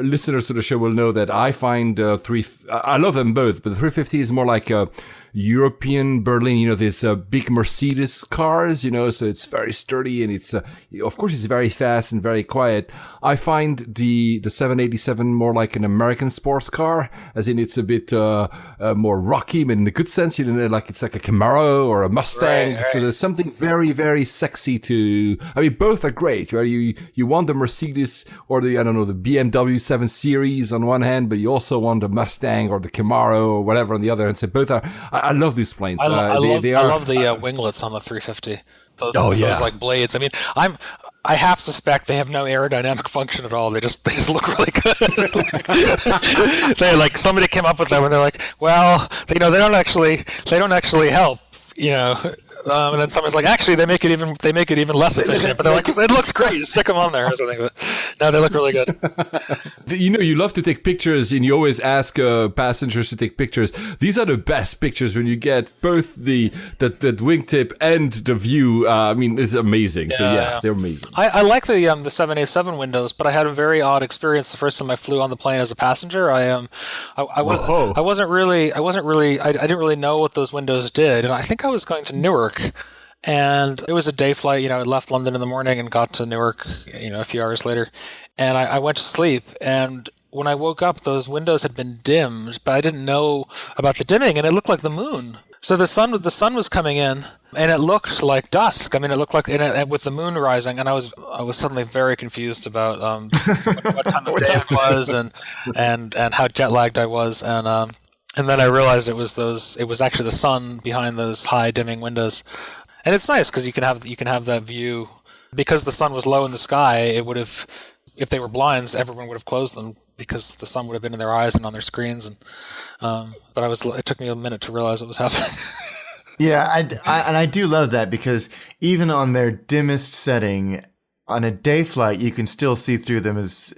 Listeners to the show will know that I find I love them both, but the 350 is more like a European Berlin, these big Mercedes cars, so it's very sturdy and it's, of course it's very fast and very quiet. I find the 787 more like an American sports car, as in it's a bit, more rocky, but in a good sense, like it's like a Camaro or a Mustang. Right. So there's something very, very sexy both are great, right? You want the Mercedes or the BMW 7 Series on one hand, but you also want the Mustang or the Camaro or whatever on the other hand. So both are, I love these planes. I love the winglets on the 350. Those like blades. I mean, I half suspect they have no aerodynamic function at all. They just look really good. They're like somebody came up with them and they're like, well, they don't actually help. And then someone's like, actually, they make it even less efficient. But they're like, it looks great. Just stick them on there or something. But no, they look really good. You love to take pictures, and you always ask passengers to take pictures. These are the best pictures when you get both the wingtip and the view. I mean, it's amazing. So yeah, they're amazing. I like the 787 windows, but I had a very odd experience the first time I flew on the plane as a passenger. I didn't really know what those windows did, and I think I was going to Newark, and it was a day flight. I left London in the morning and got to Newark, a few hours later, and I went to sleep, and when I woke up, those windows had been dimmed, but I didn't know about the dimming, and it looked like the moon. So the sun was coming in, and it looked like dusk. I mean, it looked like with the moon rising, and I was suddenly very confused about what time of day it was, and how jet lagged I was, and then I realized it was actually the sun behind those high dimming windows, and it's nice because you can have that view because the sun was low in the sky. It would have, if they were blinds, everyone would have closed them, because the sun would have been in their eyes and on their screens, but it took me a minute to realize what was happening. Yeah, I do love that, because even on their dimmest setting, on a day flight, you can still see through them as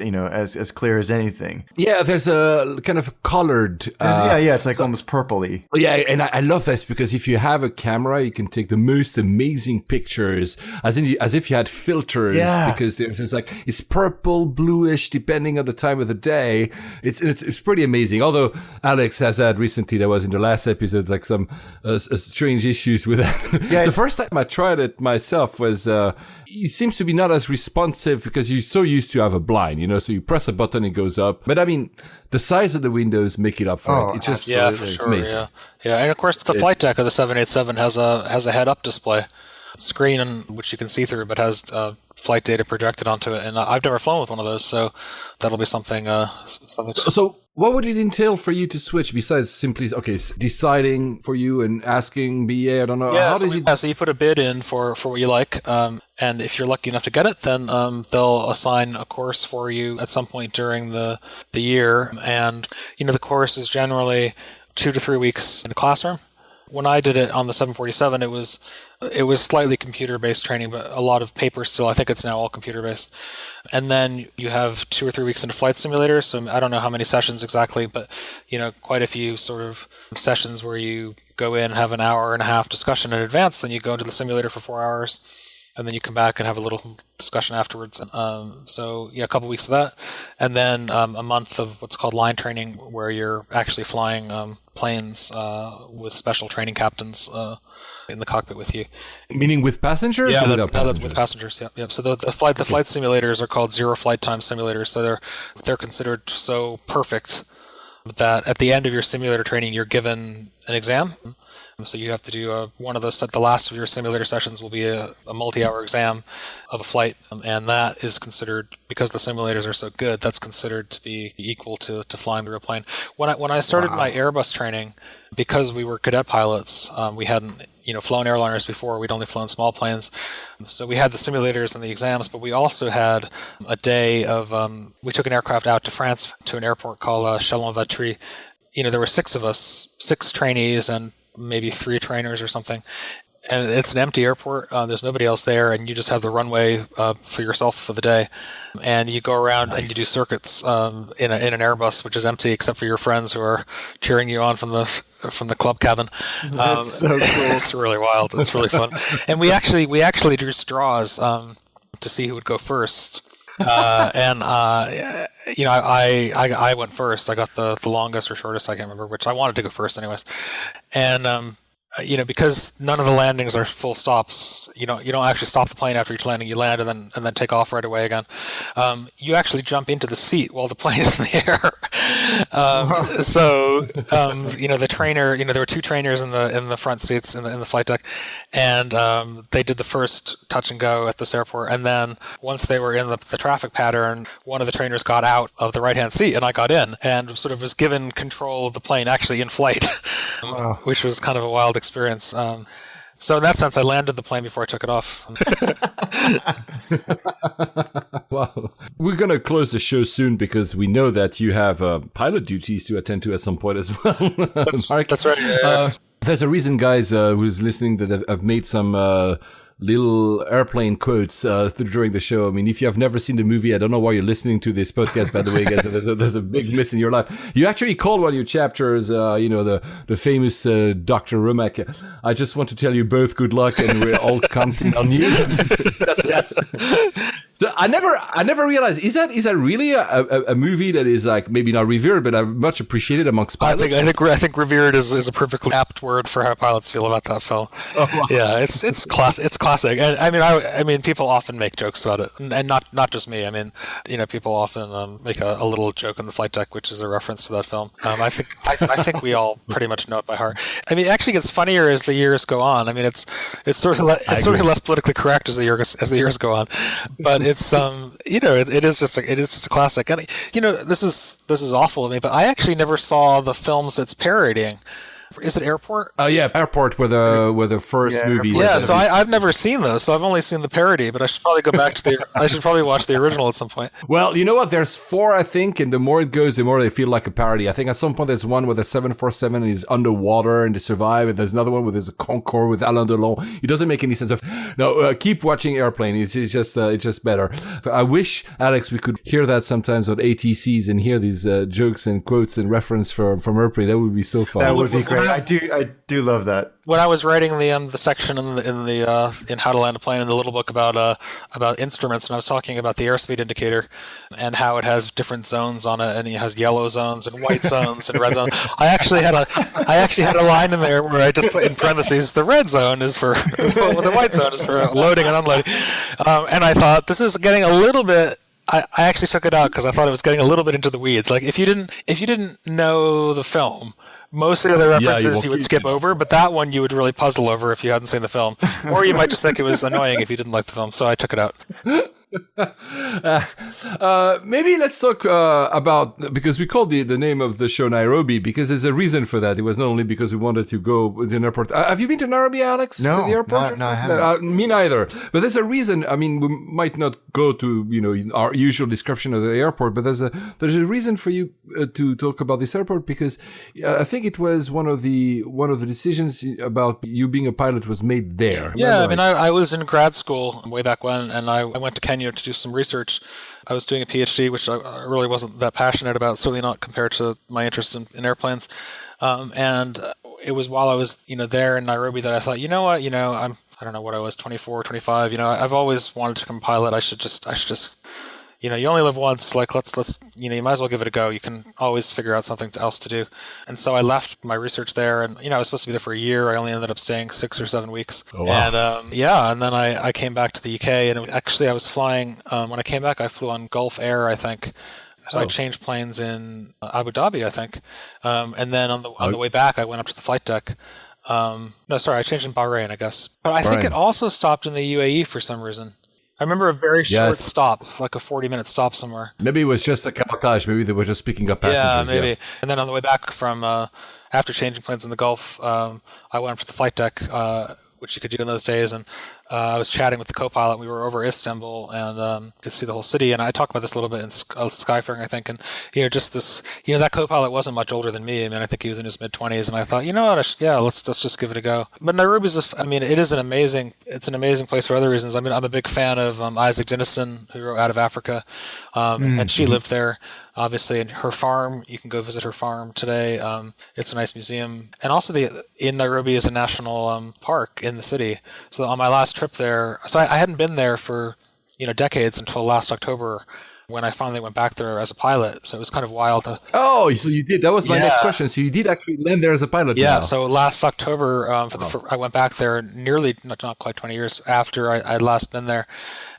clear as anything. Yeah, there's a kind of colored. It's like almost purpley. Yeah, and I love this because if you have a camera, you can take the most amazing pictures, as if you had filters. Yeah. Because there's like it's purple, bluish, depending on the time of the day. It's pretty amazing. Although Alex has had recently, that was in the last episode, like some strange issues with that. Yeah. The first time I tried it myself was. It seems to be not as responsive because you're so used to have a blind, so you press a button, it goes up. But I mean, the size of the windows make it up for it. It's just for sure, amazing. Yeah, and of course the flight deck of the 787 has a head-up display screen, which you can see through, but has flight data projected onto it. And I've never flown with one of those, so that'll be something. So what would it entail for you to switch besides simply deciding for you and asking BA? I don't know. Yeah, so you put a bid in for what you like, and if you're lucky enough to get it, then they'll assign a course for you at some point during the year, and the course is generally 2 to 3 weeks in a classroom. When I did it on the 747, it was slightly computer-based training, but a lot of paper still. I think it's now all computer-based. And then you have 2 or 3 weeks in a flight simulator. So I don't know how many sessions exactly, but quite a few sort of sessions where you go in and have an hour and a half discussion in advance. Then you go into the simulator for 4 hours. And then you come back and have a little discussion afterwards. A couple weeks of that. And then a month of what's called line training, where you're actually flying planes with special training captains in the cockpit with you. Meaning with passengers? Yeah, that's with passengers. Yep. So the flight simulators are called zero flight time simulators. So they're considered so perfect that at the end of your simulator training, you're given an exam. So you have to do one of those. The last of your simulator sessions will be a multi-hour exam of a flight, and that is considered, because the simulators are so good, that's considered to be equal to flying the real plane. When I started my Airbus training, because we were cadet pilots, we hadn't flown airliners before. We'd only flown small planes, so we had the simulators and the exams. But we also had a day of we took an aircraft out to France to an airport called Chalon-Vatry. There were 6 of us, 6 trainees and maybe 3 trainers or something, and it's an empty airport. There's nobody else there, and you just have the runway for yourself for the day, and you go around and you do circuits in an Airbus, which is empty except for your friends who are cheering you on from the club cabin. That's so cool. It's really wild. It's really fun, and we actually drew straws to see who would go first. I went first. I got the longest or shortest, I can't remember, which I wanted to go first anyways. And because none of the landings are full stops, you don't actually stop the plane after each landing. You land and then take off right away again. You actually jump into the seat while the plane is in the air. The trainer, there were 2 trainers in the front seats in the flight deck, and they did the first touch and go at this airport. And then once they were in the traffic pattern, one of the trainers got out of the right-hand seat, and I got in and sort of was given control of the plane actually in flight, which was kind of a wild experience. So in that sense, I landed the plane before I took it off. Wow. We're going to close the show soon because we know that you have pilot duties to attend to at some point as well. That's right. Yeah. There's a reason, guys, who's listening that I've made some little airplane quotes during the show. I mean, if you have never seen the movie, I don't know why you're listening to this podcast, by the way, guys. There's a big miss in your life. You actually called one of your chapters, the famous Dr. Rumack. I just want to tell you both good luck, and we're all counting on you. That's it. So I never realized, is that really a movie that is like maybe not revered, but much appreciated amongst pilots? I think revered is a perfectly apt word for how pilots feel about that film. Oh, wow. Yeah, it's classic. And I mean, people often make jokes about it, and not just me. I mean, people often make a little joke on the flight deck, which is a reference to that film. I think we all pretty much know it by heart. I mean, it actually gets funnier as the years go on. I mean, it's sort of less politically correct as the years go on, but it's it is just a classic. And this is awful of me, but I actually never saw the films it's parodying. Is it Airport? Oh yeah, Airport were the first movie. Yeah, so I've never seen those, so I've only seen the parody. But I should probably go back to I should probably watch the original at some point. Well, you know what? There's 4, I think, and the more it goes, the more they feel like a parody. I think at some point there's one where the 747 is underwater and they survive, and there's another one where there's a Concorde with Alain Delon. It doesn't make any sense. Keep watching Airplane. It's just better. I wish, Alex, we could hear that sometimes on ATCs and hear these jokes and quotes and reference from Airplane. That would be so fun. That would be great. I do love that. When I was writing the section in How to Land a Plane in the little book about instruments, and I was talking about the airspeed indicator and how it has different zones on it, and it has yellow zones and white zones and red zones. I actually had a line in there where I just put in parentheses, the red zone is for the white zone is for loading and unloading, and I thought this is getting a little bit. I actually took it out because I thought it was getting a little bit into the weeds. Like if you didn't know the film, most of the other references you would skip over, but that one you would really puzzle over if you hadn't seen the film, or you might just think it was annoying if you didn't like the film. So I took it out. Maybe let's talk about, because we called the name of the show Nairobi because there's a reason for that. It was not only because we wanted to go with an airport. Have you been to Nairobi, Alex? No, the airport? no, I haven't. Me neither. But there's a reason. I mean, we might not go to our usual description of the airport, but there's a reason for you to talk about this airport because I think it was one of the decisions about you being a pilot was made there. Yeah, I mean, I was in grad school way back when, and I went to Kenya to do some research. I was doing a PhD, which I really wasn't that passionate about, certainly not compared to my interest in airplanes. And it was while I was, there in Nairobi that I thought, you know what, I don't know what I was, 24, 25, I've always wanted to become a pilot. I should just, you only live once, like let's you might as well give it a go. You can always figure out something else to do. And so I left my research there, and I was supposed to be there for a year. I only ended up staying 6 or 7 weeks. Oh, wow. And and then I came back to the UK, and actually I was flying when I came back I flew on Gulf Air, I think. So I changed planes in Abu Dhabi, I think. And then on the way back I went up to the flight deck. I changed in Bahrain, I guess. But I think it also stopped in the UAE for some reason. I remember a very short stop, like a 40-minute stop somewhere. Maybe it was just a cabotage. Maybe they were just picking up passengers. Yeah, maybe. Yeah. And then on the way back from after changing planes in the Gulf, I went up to the flight deck, which you could do in those days, and I was chatting with the co-pilot. We were over Istanbul and could see the whole city. And I talked about this a little bit in Skyfaring, I think. And just this, that co-pilot wasn't much older than me. I mean, I think he was in his mid-20s. And I thought, let's just give it a go. But Nairobi's, it is an amazing place for other reasons. I mean, I'm a big fan of Isaac Dinesen, who wrote Out of Africa, and she lived there. Obviously, in her farm, you can go visit her farm today. It's a nice museum, and also in Nairobi is a national park in the city. So on my last trip there, so I hadn't been there for decades until last October, when I finally went back there as a pilot. So it was kind of wild. So you did. That was my next question. So you did actually land there as a pilot. Yeah. Now. So last October, I went back there nearly not quite 20 years after I'd last been there.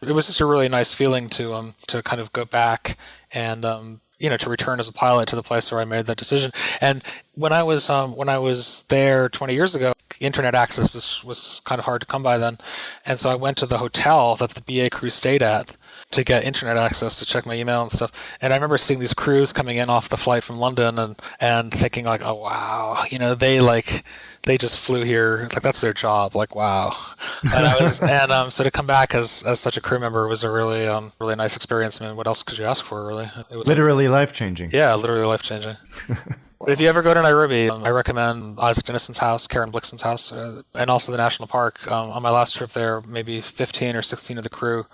It was just a really nice feeling to kind of go back and to return as a pilot to the place where I made that decision. And when I was there 20 years ago, internet access was kind of hard to come by then, and so I went to the hotel that the BA crew stayed at to get internet access to check my email and stuff. And I remember seeing these crews coming in off the flight from London and thinking like, oh wow, they just flew here, like that's their job, like wow. And so to come back as such a crew member was a really really nice experience. I mean, what else could you ask for, really? It was literally life changing. Yeah, literally life changing. But if you ever go to Nairobi, I recommend Isaac Denison's house, Karen Blixen's house, and also the national park. On my last trip there, maybe 15 or 16 of the crew,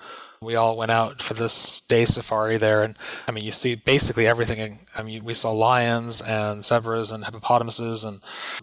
we all went out for this day safari there. And I mean, you see basically everything. I mean, we saw lions and zebras and hippopotamuses and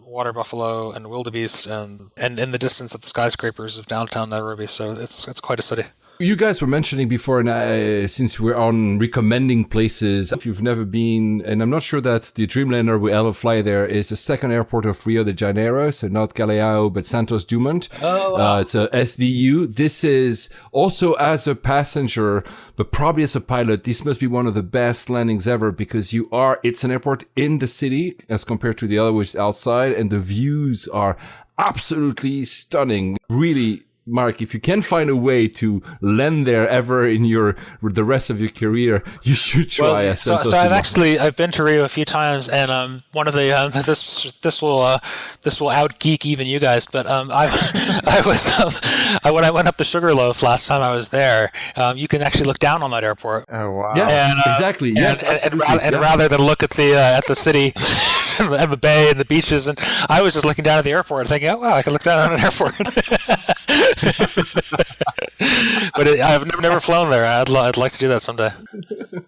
water buffalo and wildebeest and in the distance at the skyscrapers of downtown Nairobi. So it's quite a city. You guys were mentioning before, and since we're on recommending places, if you've never been, and I'm not sure that the Dreamliner will ever fly there, is the second airport of Rio de Janeiro, so not Galeão, but Santos Dumont. Oh, wow. It's a SDU. This is also as a passenger, but probably as a pilot, this must be one of the best landings ever because it's an airport in the city as compared to the other, which is outside, and the views are absolutely stunning. Really, Mark, if you can find a way to land there ever in the rest of your career, you should try. Well, so I've been to Rio a few times, and one of the this will out geek even you guys, but I was when I went up the Sugarloaf last time I was there, you can actually look down on that airport. Oh wow! Yeah, exactly. And rather than look at the city. And the bay and the beaches, and I was just looking down at the airport thinking, oh wow, I can look down on an airport. But I've never flown there. I'd like to do that someday.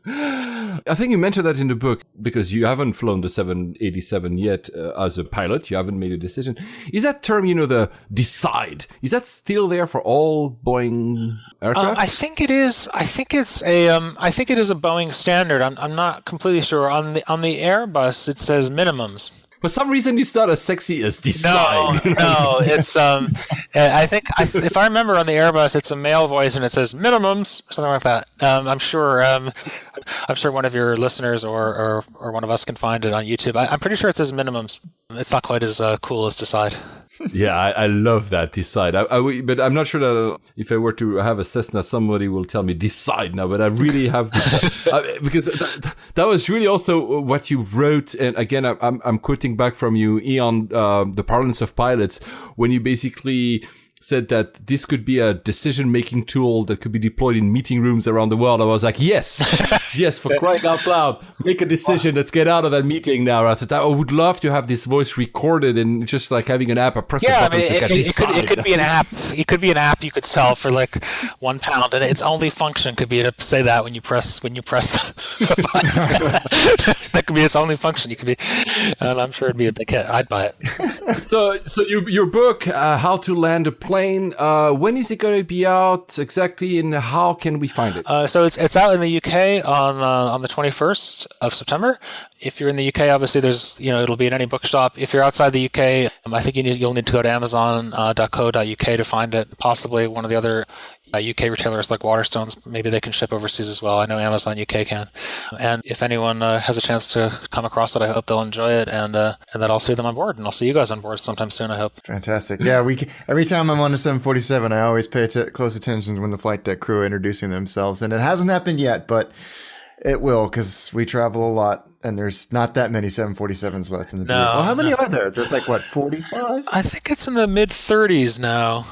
I think you mentioned that in the book because you haven't flown the 787 yet as a pilot. You haven't made a decision. Is that term, the decide, is that still there for all Boeing aircraft? I think it is. I think it is a Boeing standard. I'm not completely sure. On the Airbus, it says minimums. For some reason, it's not as sexy as decide. No, it's I think if I remember on the Airbus, it's a male voice and it says minimums, something like that. I'm sure one of your listeners or one of us can find it on YouTube. I'm pretty sure it says minimums. It's not quite as cool as decide. Yeah, I love that decide. But I'm not sure that if I were to have a Cessna, somebody will tell me decide now. But I really have because that was really also what you wrote. And again, I'm quoting back from you, Ian, the parlance of pilots, when you basically said that this could be a decision-making tool that could be deployed in meeting rooms around the world. I was like, yes, for crying out loud, make a decision. Let's get out of that meeting now. I thought I would love to have this voice recorded and just like having an app, a press button. It could be an app. It could be an app you could sell for like £1, and its only function could be to say that when you press. That could be its only function. You could be, and I'm sure it'd be a big hit. I'd buy it. So your book, How to Land a Plane. When is it going to be out exactly, and how can we find it? So it's out in the UK on the 21st of September. If you're in the UK, obviously there's it'll be in any bookshop. If you're outside the UK, I think you'll need to go to Amazon.co.uk to find it. Possibly one of the other UK retailers like Waterstones, maybe they can ship overseas as well. I know Amazon UK can. And if anyone has a chance to come across it, I hope they'll enjoy it, and that I'll see them on board, and I'll see you guys on board sometime soon, I hope. Fantastic. Yeah, every time I'm on a 747, I always pay close attention when the flight deck crew are introducing themselves, and it hasn't happened yet, but it will, because we travel a lot, and there's not that many 747s left in the No. Well, how many are there? There's like, what, 45? I think it's in the mid-30s now.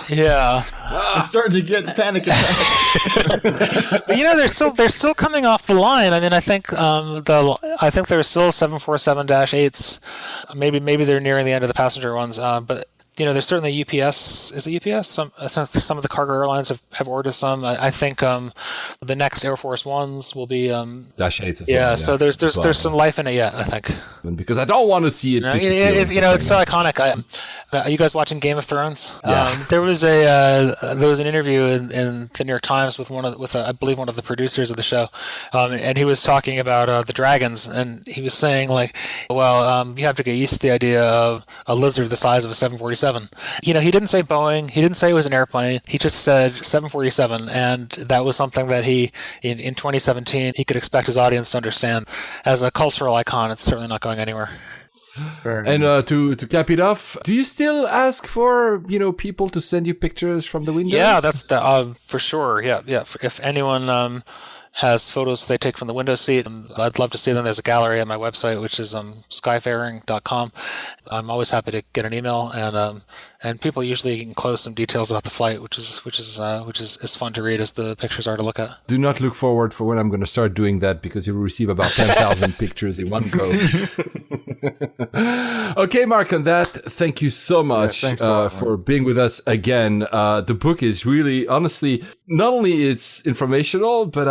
Yeah. I'm starting to get panic attacks. But they're still coming off the line. I mean, I think there's still 747-8s. Maybe they're nearing the end of the passenger ones. But there's certainly UPS. Is it UPS? Some of the cargo airlines have ordered some. I think the next Air Force Ones will be Dash 8s. Yeah. So there's some life in it yet, I think. Because I don't want to see it. It's so iconic. Are you guys watching Game of Thrones? Yeah. There was an interview in the New York Times with I believe one of the producers of the show, and he was talking about the dragons, and he was saying like, well, you have to get used to the idea of a lizard the size of a 747. He didn't say Boeing. He didn't say it was an airplane. He just said 747, and that was something that he in 2017 he could expect his audience to understand. As a cultural icon, it's certainly not going anywhere. And to cap it off, do you still ask for people to send you pictures from the windows? Yeah, that's for sure. Yeah. If anyone has photos they take from the window seat, I'd love to see them. There's a gallery at my website, which is skyfaring.com. I'm always happy to get an email, and people usually enclose some details about the flight, which is as fun to read as the pictures are to look at. Do not look forward for when I'm going to start doing that, because you will receive about 10,000 pictures in one go. Okay, Mark, on that, thank you so much for being with us again. The book is really, honestly, not only it's informational, but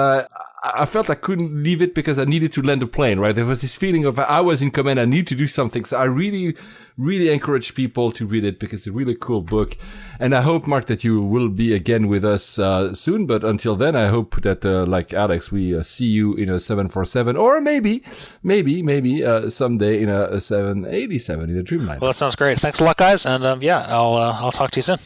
I felt I couldn't leave it because I needed to land a plane, right? There was this feeling of I was in command, I need to do something. So I really, really encourage people to read it because it's a really cool book. And I hope, Mark, that you will be again with us soon. But until then, I hope that, like Alex, we see you in a 747 or maybe someday in a 787 in a Dreamliner. Well, that sounds great. Thanks a lot, guys. And I'll talk to you soon.